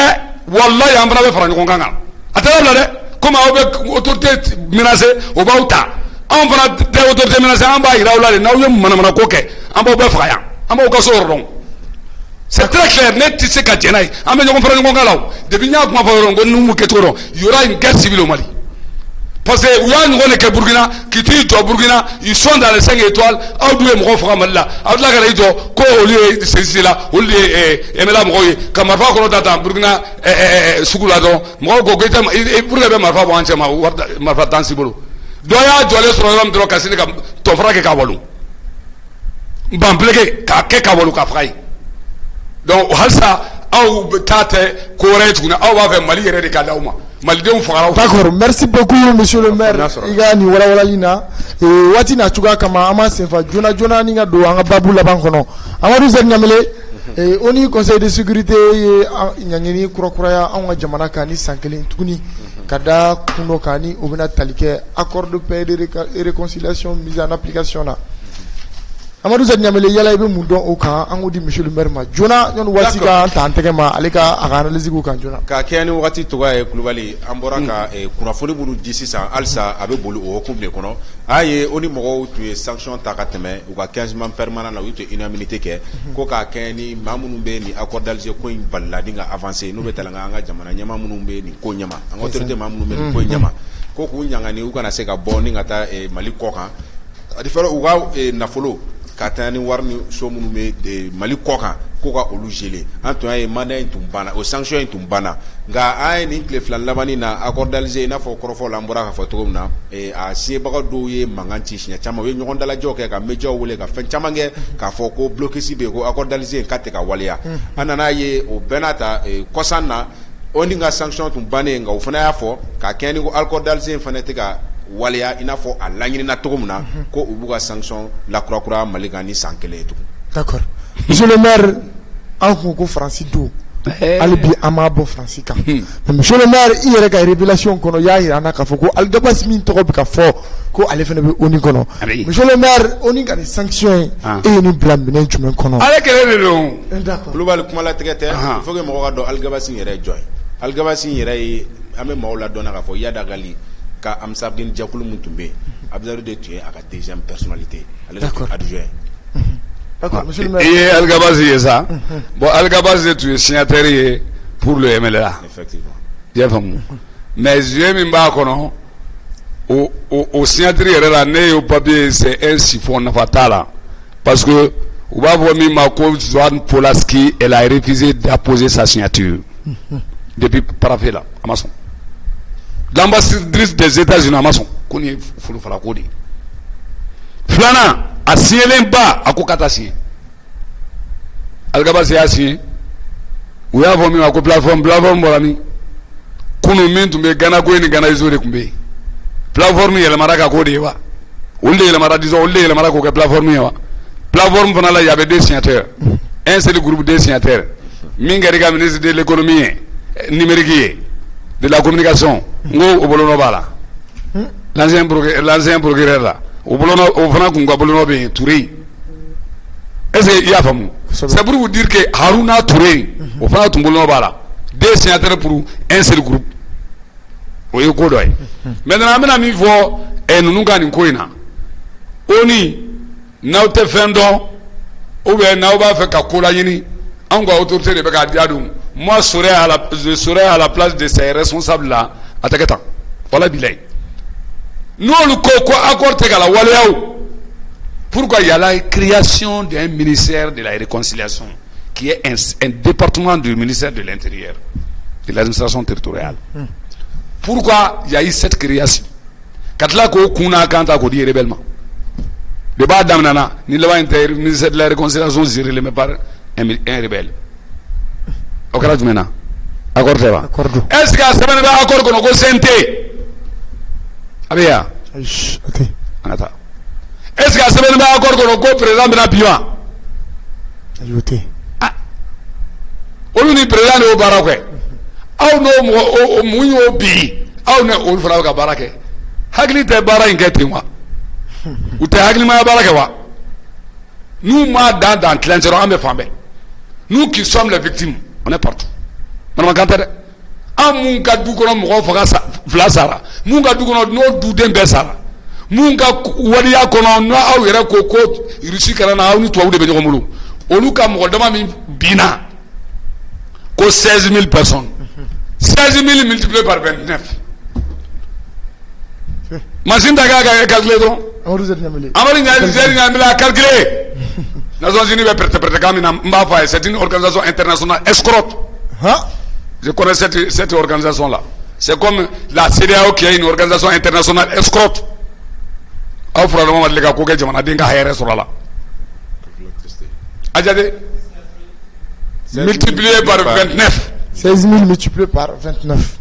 [SPEAKER 3] wallahi amfana be fara ko nganga atala bla de comme au autorité menacée au bauta amfana de autorité menacée amba irawla de nawye manamana ko ke amba be fara ya amba ko so ron. C'est très clair, net tissé Kadjenai. Amène mon frère Ngongalaou. Depuis Nya Gmaforongo, nous Ketoro, il y aura une guerre civile au Mali. Parce que Ouyan Roneke Burkina, qui tue au Burkina, ils sont dans les 5 étoiles, Audoué Mrofra Malla, Audla Galaïdo, Ko Oli, c'est là, Oli Emela Mroye, Kamarfa Kolodata, Burkina, Sukulado, Mroko Getam, et pour le Marfa Wanchama, Marfa Tansibolo. Doya, Joles Rolam de Rocassine, Tofra Kawalou. Bambleke, Kake Kawalou Kafraï. Donc halsa aw tate ko retuna aw va faire Mali yere de kadauma Mali de fara.
[SPEAKER 2] D'accord, merci beaucoup monsieur le maire igani wala ina e wati na chuga kama ama sefa jona ninga do anga babu la bankono amadu zer nyamele e oni conseil de sécurité nyangeni kura ya anga jamana kani sankelen tuguni kada kuno kani obina talike accord de paix et de réconciliation mis en application na Amadou Nyamele yala ibe mun dɔn o kan an k'o di monsieur le maire ma joona ɲɔni waati ka ta an tɛgɛ ma ale ka a ka analyse k'o kan joona
[SPEAKER 4] ka kɛ ni waati tɔgɔ ye Kulubali an bɔra ka kunnafoni minnu di sisan halisa a bɛ boli o hukumu de kɔnɔ a ye o ni mɔgɔw tun ye sanction ta ka tɛmɛ u ka 15 mois permanent na u tun unanimité kɛ ko k'a kɛ ni maa minnu bɛ nin accord d'Alger ko in balila ni ka avancer n'u bɛ tɛlɛnka an ka jamana ɲɛmaa minnu bɛ nin ko ɲɛma an ka autorité maa minnu bɛ nin ko ɲɛma ko k'u ɲangani u kana se ka bɔ ni ka taa Mali kɔ kan a diffère u ka nafolo ka taa ni wari ni so minnu bɛ Mali kɔ kan ko ka olu geler an tun y'a ye mandat in tun banna o sanction in tun banna nka an ye nin tile fila labanni na accord d'Alger i n'a fɔ kɔrɔfɔ la an bɔra k'a fɔ cogo min na a sebaga dɔw ye mankan ci siɲɛ caman u ye ɲɔgɔn dalajɛw kɛ ka médiaw wele ka fɛn caman kɛ k'a fɔ ko blocus bɛ yen ko accord d'Alger in k'a tɛ ka waleya an nan'a ye o bɛɛ n'a ta kɔsan na o ni ka sanction tun bannen nka o fana y'a fɔ k'a kɛ ni ko accord d'Alger in fana tɛ ka waleya i n'a fɔ a laɲinina cogo min na ko u b'u ka sanction lakurakura Mali kan ni san kelen ye tugun.
[SPEAKER 2] D'accord. Monsieur le maire an kun ko Faransi don hali bi an m'a bɔ Faransi kan mais monsieur le maire i yɛrɛ ka révélation kɔnɔ y'a yira an na k'a fɔ ko Algabas min tɔgɔ bɛ ka fɔ ko ale fana bɛ ONU kɔnɔ monsieur le maire ONU ka nin sanction ye e ye nin bila minɛn jumɛn kɔnɔ.
[SPEAKER 3] ale kɛlɛ de don.
[SPEAKER 2] D'accord.
[SPEAKER 4] Kulubali kumalatigɛ tɛ il faut que mɔgɔw ka dɔn Algabas yɛrɛ ye jɔn ye Algabas yɛrɛ ye an bɛ maaw ladɔnna k'a fɔ Yadagali ka Amsardine jɛkulu min tun bɛ yen Abdou de tun ye a ka deuxième personnalité ale de tun adjoint.
[SPEAKER 2] D'accord, monsieur le maire.
[SPEAKER 3] Et Algabas est ça. Bon, Algabas est tu es signataire pour le MLA.
[SPEAKER 4] Effectivement.
[SPEAKER 3] J'ai fait. Mais j'ai mis bas kono au signataire là né au papier c'est un siphon fatal parce que on va voir Mako Joan Polaski elle a refusé d'apposer sa signature depuis paraffé là Amazon. L'ambassadrice des États-Unis Amazon connaît fulu fala kodi. Flana a signé l'emba à Kokatasi. Algabas a signé. Ou y'a vomi à plateforme bolami. Kunu min tumbe Ghana ko ni Ghana izo de kumbe. Plateforme yele maraka ko de wa. Ulde yele maraka disons ulde yele maraka ko ke plateforme wa. Plateforme fana là il y avait deux signataires. Un c'est le groupe des signataires. Mingariga ministre de l'économie numérique de la communication. Ngo obolono bala. L'ancien procureur là. Au fana kun ka bolonɔ bɛ yen Touré est-ce que i y'a faamu c'est pour vous dire que Haruna Touré o fana tun bolonɔ b'a la deux signataires pour un seul groupe o ye ko dɔ ye maintenant an bɛna min fɔ ninnu ka nin ko in na ONU n'aw tɛ fɛn dɔn ou bien n'aw b'a fɛ ka ko laɲini anw ka autorité de bɛ k'a diya don moi je serai à la place de ces responsables là a tɛ kɛ tan voilà bilayi. Nous le accord la waleyaw. Pourquoi il y a la création d'un ministère de la réconciliation qui est un département du ministère de l'Intérieur, de l'administration territoriale. Pourquoi il y a eu cette création? Katla ko kuna kanta ko di rebellement. De ba damnana ni le ministère de la réconciliation géré le par un rebelle. Okara jumena. Accord teba. Est-ce que ça va pas accord ko senté? Abeya.
[SPEAKER 2] Ok.
[SPEAKER 3] Anata. Est-ce que ça veut dire encore que le président de la Biwa?
[SPEAKER 2] Ajouté.
[SPEAKER 3] Ah. On dit président de Baraké. Aw no mo muyo bi. Aw ne o fara ka Baraké. Hagli te bara ingeti wa. Ou te hagli ma Baraké wa. Nous ma dans clenchero ambe fambe. Nous qui sommes les victimes, on est partout. On va canter. Mun ka du kono mo faga fla sara mun ka du kono no du den be sara mun ka waliya kono no aw yere ko rusi kana na aw ni to aw de be nyomulu olu ka mo dama mi bina ko 16000 personnes 16000 multiplié par 29 machine daga ga calculer donc amari nyamila calculer Nations Unies be prête kamina mba c'est une organisation internationale escroque Je connais cette organisation-là. C'est comme la CEDEAO qui est une organisation internationale escroque. Multiplié par 29.
[SPEAKER 2] 16 000 multiplié par 29.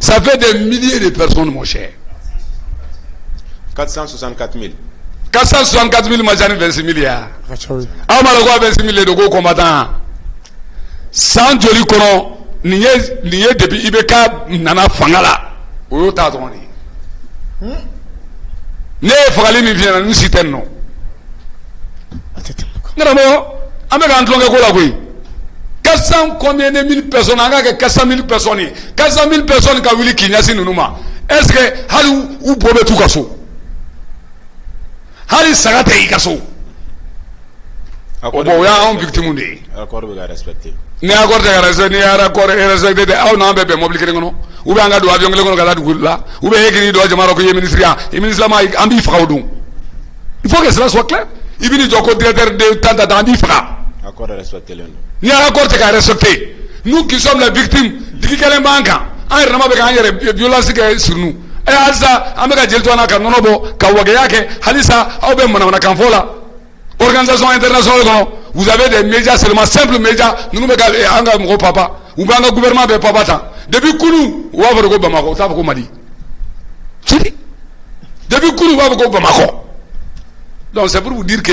[SPEAKER 3] Ça fait des milliers de personnes, mon cher.
[SPEAKER 4] 464 000.
[SPEAKER 3] 464 000 majani 26 milliards. Amala ko 26 milliards de go combattant. Sans joli kono nin ye depuis IBK nana fanga la o y'o ta dɔrɔn de ye ne ye fagali min f'i ɲɛna n si tɛ nin nɔ n karamɔgɔ an bɛ k'an tulonkɛ ko la koyi 400 combien de mille personnes an k'a kɛ 400 000 personnes ye 400 000 personnes ka wuli k'i ɲɛsin ninnu ma est ce que hali u bo bɛ t'u ka so hali saga tɛ i ka so o bon o y'anw victime de ye
[SPEAKER 4] accord bɛ ka respecter
[SPEAKER 3] ni accord tɛ ka respecter ni accord respecter tɛ aw n'an bɛɛ bɛn mobili kelen kɔnɔ ou bien an ka don avion kelen kɔnɔ ka taa dugu la ou bien e k'i dɔ jama la ko i ye ministre ye i ministre ma an b'i faga o don il faut que cela soit clair i b'i jɔ ko directeur de tant an b'i faga
[SPEAKER 4] accord respecter len
[SPEAKER 3] ni accord tɛ ka respecter nous qui sommes les victimes digi kelen b'an kan an yɛrɛ dama bɛ k'an yɛrɛ violence kɛ sur nous halisa an bɛ ka jeli to an na ka nɔnɔ bɔ ka wagaya kɛ halisa aw bɛ manamanakan fɔ la organisation internationale kɔnɔ vous avez des médias seulement simples médias ninnu bɛ ka an ka mɔgɔ papa ou bien an ka gouvernement bɛ papa tan depuis kunu u b'a fɔ de ko Bamako u t'a fɔ ko Mali sidi depuis kunu u b'a fɔ ko Bamako donc c'est pour vous dire que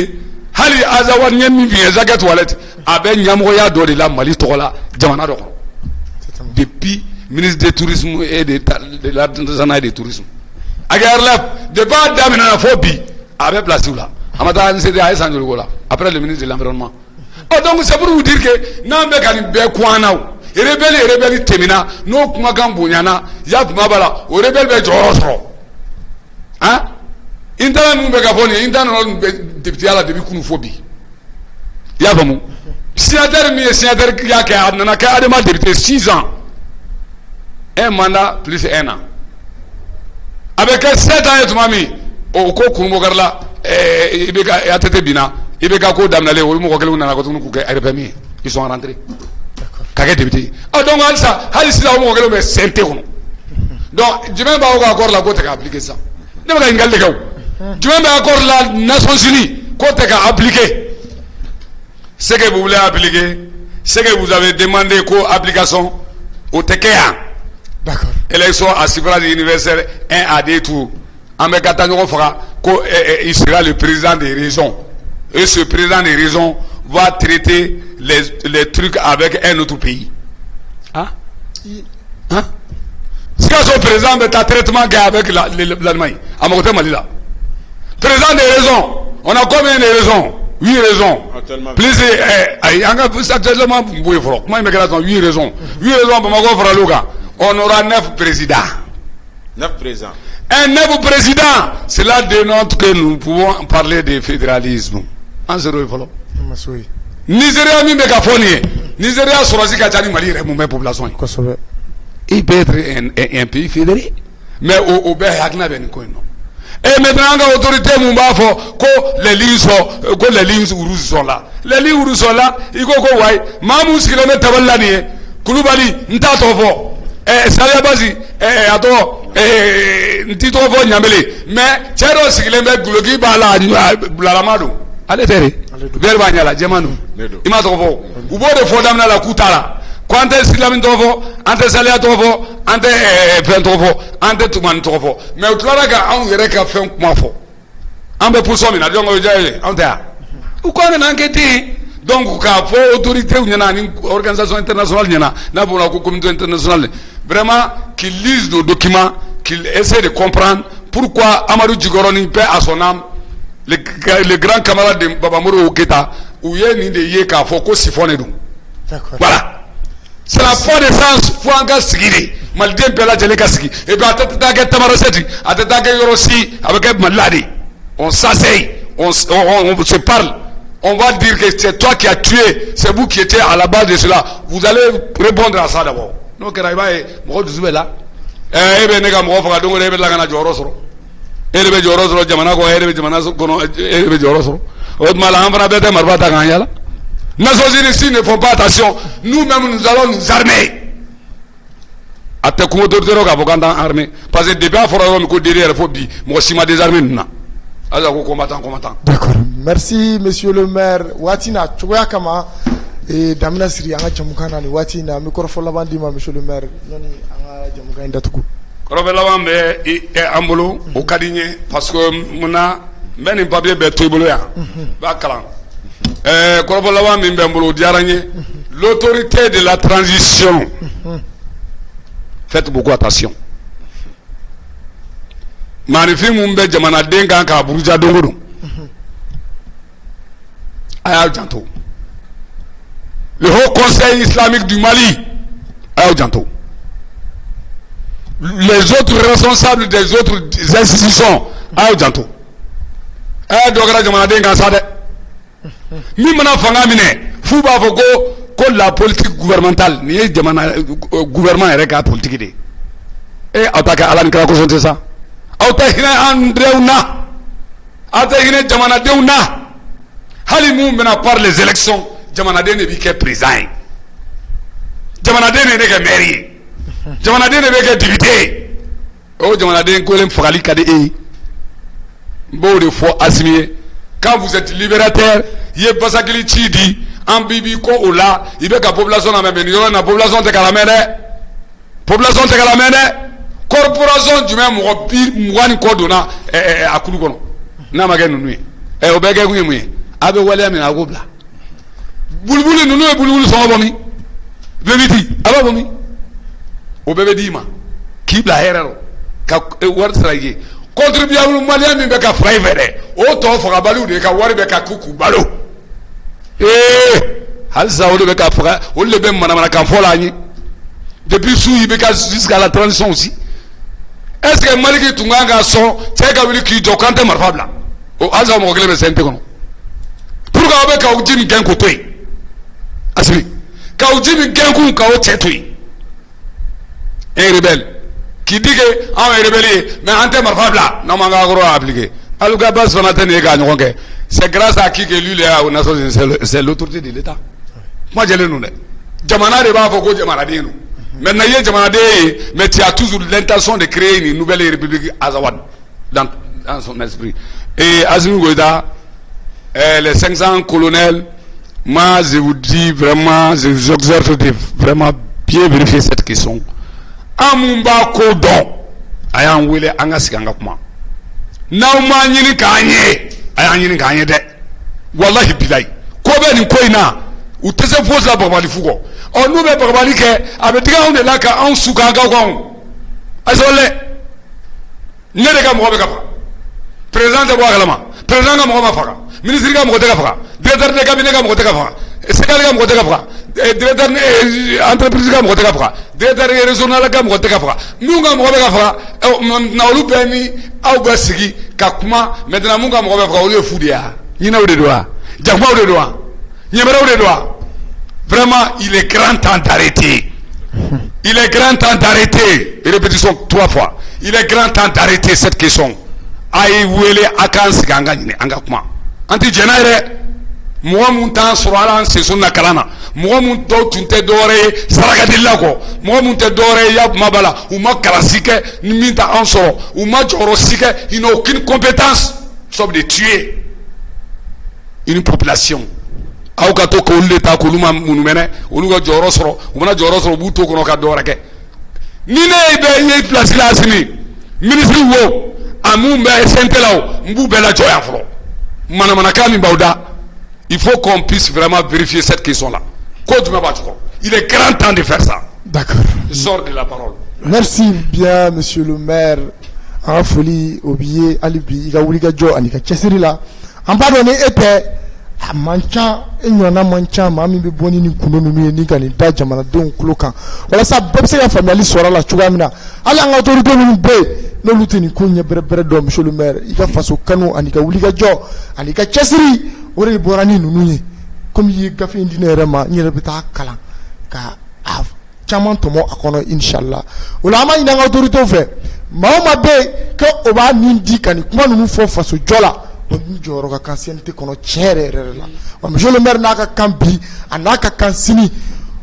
[SPEAKER 3] hali Azawad ɲɛ min f'i ye Jacques Toilette a bɛ ɲɛmɔgɔya dɔ de la Mali tɔgɔ la jamana dɔ kɔnɔ depuis ministre du tourisme et de l'artisanat et du tourisme a kɛ RLF depuis a daminɛna fo bi a bɛ place la a ma taa NCD a ye san joli k'o la après le ministre de l'environnement donc c'est pour vous dire que n'an bɛ ka nin bɛɛ kun an na rebelle tɛmɛna n'o kumakan bonyana ya kuma b'a la o rebelle bɛ jɔyɔrɔ sɔrɔ han n taara ninnu bɛ ka fɔ nin ye n taara ninnu bɛ député la depuis kunu fo bi i y'a faamu signataire min ye signataire y'a kɛ a nana kɛ Adama député 6 ans un mandat plus 1 an a bɛ kɛ 7 ans ye tuma min o ko Kurumokari la IBK ATT binna IBK ko daminɛlen olu mɔgɔ kelenw nana ko tuguni k'u kɛ RPM ye ils sont rentrés ka kɛ député donc halisa hali sisan o mɔgɔ kelenw bɛ CNT kɔnɔ donc jumɛn b'aw ka accord la k'o tɛ ka appliquer sisan ne bɛ ka ɲininkali de kɛ o jumɛn bɛ accord la Nations Unies k'o tɛ ka appliquer ce que vous voulez appliquer ce que vous avez demandé ko application o tɛ kɛ yan d'accord élection à suffrage universel 1 à 2 tours an bɛ ka taa ɲɔgɔn faga ko il sera le président des régions et ce président des régions va traiter les trucs avec un autre pays. Hein? Hein? Si son président est un traitement avec l'Allemagne, à mon côté, Mali là. Président des raisons, on a combien de raisons? 8 raisons. Plus, actuellement, 8 raisons. 8 raisons, on aura 9 présidents.
[SPEAKER 4] 9 présidents.
[SPEAKER 3] Un 9 président, cela dénote que nous pouvons parler de fédéralisme. En zéro, il faut. Nigeria min bɛ ka fɔ nin ye Nigeria sɔrɔsi ka ca ni Mali yɛrɛ mun bɛ population ye kosɛbɛ il peut être un pays fédéré mais o bɛɛ hakilina bɛ nin ko in nɔ et maintenant an ka autorité mun b'a fɔ ko les lignes rouges sont là les lignes rouges sont là i ko wayi maa mun sigilen bɛ tabali la nin ye Kulubali n t'a tɔgɔ fɔ Saliya Basi a tɔgɔ n t'i tɔgɔ fɔ Ɲanbele mais cɛ dɔ sigilen bɛ guloki b'a la bulalama don ale tɛ de bɛɛ b'a ɲɛ la jɛman don i ma tɔgɔ fɔ u b'o de fɔ daminɛ la k'u t'a la ko an tɛ Silami tɔgɔ fɔ an tɛ Saliya tɔgɔ fɔ an tɛ fɛn tɔgɔ fɔ an tɛ Tumani tɔgɔ fɔ mais u tilara ka anw yɛrɛ ka fɛn kuma fɔ an bɛ position min na donc o diya ye anw tɛ yan u kɔn nana kɛ ten donc k'a fɔ autorité ɲɛna ani organisation internationale ɲɛna n'a fɔ o la ko communauté internationale vraiment qu'ils lisent nos documents qu'ils essaient de comprendre pourquoi Amadou Djigoro ni paix à son âme le grand camarade de Babamoro Keita u ye nin de ye k'a fɔ ko sifɔn de don voilà c'est la foi de sens fo an ka sigi de maliden bɛɛ lajɛlen ka sigi et puis a tɛ taa kɛ Tamarasɛti a tɛ taa kɛ yɔrɔ si a bɛ kɛ Mali la de on s'asseye on se parle on va dire que c'est toi qui as tué c'est vous qui étiez à la base de cela vous allez répondre à ça d'abord n'o kɛra i b'a ye mɔgɔ dusu bɛ la e bɛ ne ka mɔgɔ faga don o don e bɛ tila ka na jɔyɔrɔ sɔrɔ e de bɛ jɔyɔrɔ sɔrɔ jamana kɔ e de bɛ jamana kɔnɔ e de bɛ jɔyɔrɔ sɔrɔ o tuma la an fana bɛɛ tɛ marifa ta k'an yala Nations Unies s'ils ne font pas attention nous-mêmes nous allons nous armer a tɛ kun autorité dɔ k'a fɔ k'an t'an armé parce que depuis a fɔra yɔrɔ min ko DD yɛrɛ fo bi mɔgɔ si ma désarmé ninnu na hali ko combattant.
[SPEAKER 2] D'accord, merci monsieur le maire waati na cogoya kama damina siri an ka jamukan na ni waati na an bɛ kɔrɔfɔ laban d'i ma monsieur le maire yanni an ka jamukan in datugu.
[SPEAKER 3] Kɔrɔfɔ laban bɛ an bolo o ka di n ye parce que munna n bɛ nin papier bɛɛ to i bolo yan n b'a kalan kɔrɔfɔ laban min bɛ n bolo o diyara n ye l'autorité de la transition faites beaucoup attention. Manifin mumbe jamana denga ka buruja dongodo. Aya janto. Le Haut Conseil islamique du Mali, aya janto. Les autres responsables des autres institutions, aya janto. Aya dogara jamana denga sa de. Mi mana fanga mine, fu ba fo ko la politique gouvernementale, ni jamana gouvernement ere ka politique de. Et attaque ala ni kra ko sonte ça. Auta hina andreuna. Ata hina jamana deuna. Hali mu mena par les élections, jamana de ne bi ke président. Jamana de ne ke maire. Jamana de ne be ke député. Oh jamana de ko lem fagali kade e. Bo de fo asimier. Quand vous êtes libérateur, yé basakili chidi, ambibi ko ola, ibe ka population na mebe, na population te kalamene. Population te kalamene. Corporation du même mwani kodona akulu kono. Na magenu nui. Obege kuye mwe. Abe wale amina agobla. Bulbuli nunu e bulbuli songa bomi. Bebiti, aba bomi. Obebe dima. Kibla herero. Ka war srage. Contribuable malien mi beka frivere. O to foga balu de ka wari beka kuku balu. Halsa o de beka foga, o le be mana kan fola ni. Depuis sous beka jusqu'à la transition aussi. Est-ce que Maliki Tunganga son teka wili ki do kante marfabla o alza mo gele be sente kono pour ka be ka ujimi genko toy asmi ka ujimi genko ka o tetui un rebelle qui dit que en rebelle mais ante marfabla non manga gro appliquer aluga bas fanate ne ga nyoke c'est grâce à qui que lui là aux nations c'est l'autorité de l'état moi je le nous jamana de ba fo ko jamana de nous. Maintenant, mais tu as toujours l'intention de créer une nouvelle république Azawad dans son esprit. Et Azimi Goïda, les 500 colonels, moi je vous dis vraiment, je vous exhorte de vraiment bien vérifier cette question. Amumba Kodon, ayant wile angasikanga kuma. Nauma nyini kanye, ayant nyini kanye de. Wallahi bilay. Kobe ni koina, ou te se pose la babali fugo. On nous met par balique avec des gens de là qu'à un souka gagon. Azolé. N'est pas moi bekapa. Président de Boagalama. Président de Mohamed Fara. Ministre de Mohamed Fara. Directeur de cabinet de Mohamed Fara. Secrétaire de Mohamed Fara. Directeur de entreprise de Mohamed Fara. Directeur régional de Mohamed Fara. Nous avons Mohamed Fara. Naolu Beni, Aubasigi, Kakuma, maintenant nous avons Mohamed Fara. Au lieu de Foudia. Nina ou de doigts. Jakma ou de doigts. Nyemera ou de doigts. Vraiment, il est grand temps d'arrêter. Il est grand temps d'arrêter. Et répétition 3 fois. Il est grand temps d'arrêter cette question. Aïe, wele akansi gangani angakuma. Anti jenare, moi montant sur la saison na kalana. Moi montant tunte dore saragadillako. Moi monte dore yab mabala. Ou ma kalasike ni minta ansoro. Ou ma jorosike, il n'a aucune compétence sauf de tuer une population. Aw ka to ko ulle ta ko luma munumene onu go joro soro umana joro soro buto ko no ka dora ke ni ne be ye place la sini ministre wo amu be sentelaw mbu be la joya fro mana kami bawda il faut qu'on puisse vraiment vérifier cette question là ko duma ba ko il est grand temps de faire ça.
[SPEAKER 2] D'accord,
[SPEAKER 3] je sors de la parole.
[SPEAKER 2] Merci bien monsieur le maire en folie obiye alibi ga wuliga jo anika chesiri la en pardonner était mancha enyona mancha mami be boni ni kuno numi ni kan da jamana don klokan wala sa babse ya family sora la chugamina ala nga autorité ni be no lutini kunya bere do monsieur le maire ika faso kanu anika wuliga jo anika chesiri wore borani nununye comme yi gafi indine rema nyere beta kala ka av chaman tomo akono inshallah wala ma ina nga autorité fe ma be ke oba nindi kan kuma nunu fo faso jola joro ka kansiente kono chere la wa monsieur le maire naka kambi anaka kansini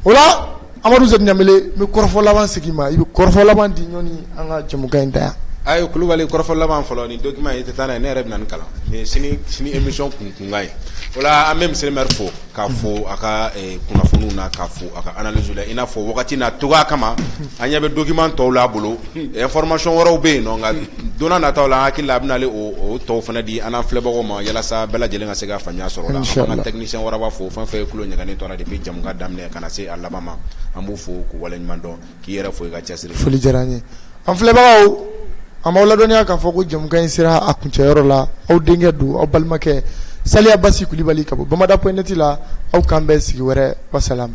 [SPEAKER 2] wala Amadou Zed Nyamele me korfo laban sigima ibe korfo laban di nyoni anga jamuga inda
[SPEAKER 4] ayi kulubali kɔrɔfɔ laban fɔlɔ ni document ye tɛ taa n'a ye ne yɛrɛ bɛ na ni kalan mais sini émission kunkan ye o la an bɛ monsieur le maire fo k'a fo a ka kunnafoniw na k'a fo a ka analyse la i n'a fɔ wagati n'a togoya kama an ɲɛ bɛ document tɔw la a bolo information wɛrɛw bɛ yen nɔ nka don n'a nataw la an hakili la a bɛ n'ale o tɔw fana di an n'an filɛbagaw ma yalasa bɛɛ lajɛlen ka se ka faamuya sɔrɔ o la an ka technicien wɛrɛ b'a fo fɛn fɛn ye kulo ɲagalen tora depuis jamukan daminɛ ka na se a laban ma an b'u fo k'u waleɲuman dɔn k'i yɛrɛ fo i ka cɛsiri
[SPEAKER 2] foli diyara an ye an filɛbagaw an b'aw ladɔnniya k'a fɔ ko jamukan in sera a kuncɛyɔrɔ la aw denkɛ don aw balimakɛ Saliya Basi Kulibali ka bɔ Bamada.net la aw k'an bɛn sigi wɛrɛ wassalam.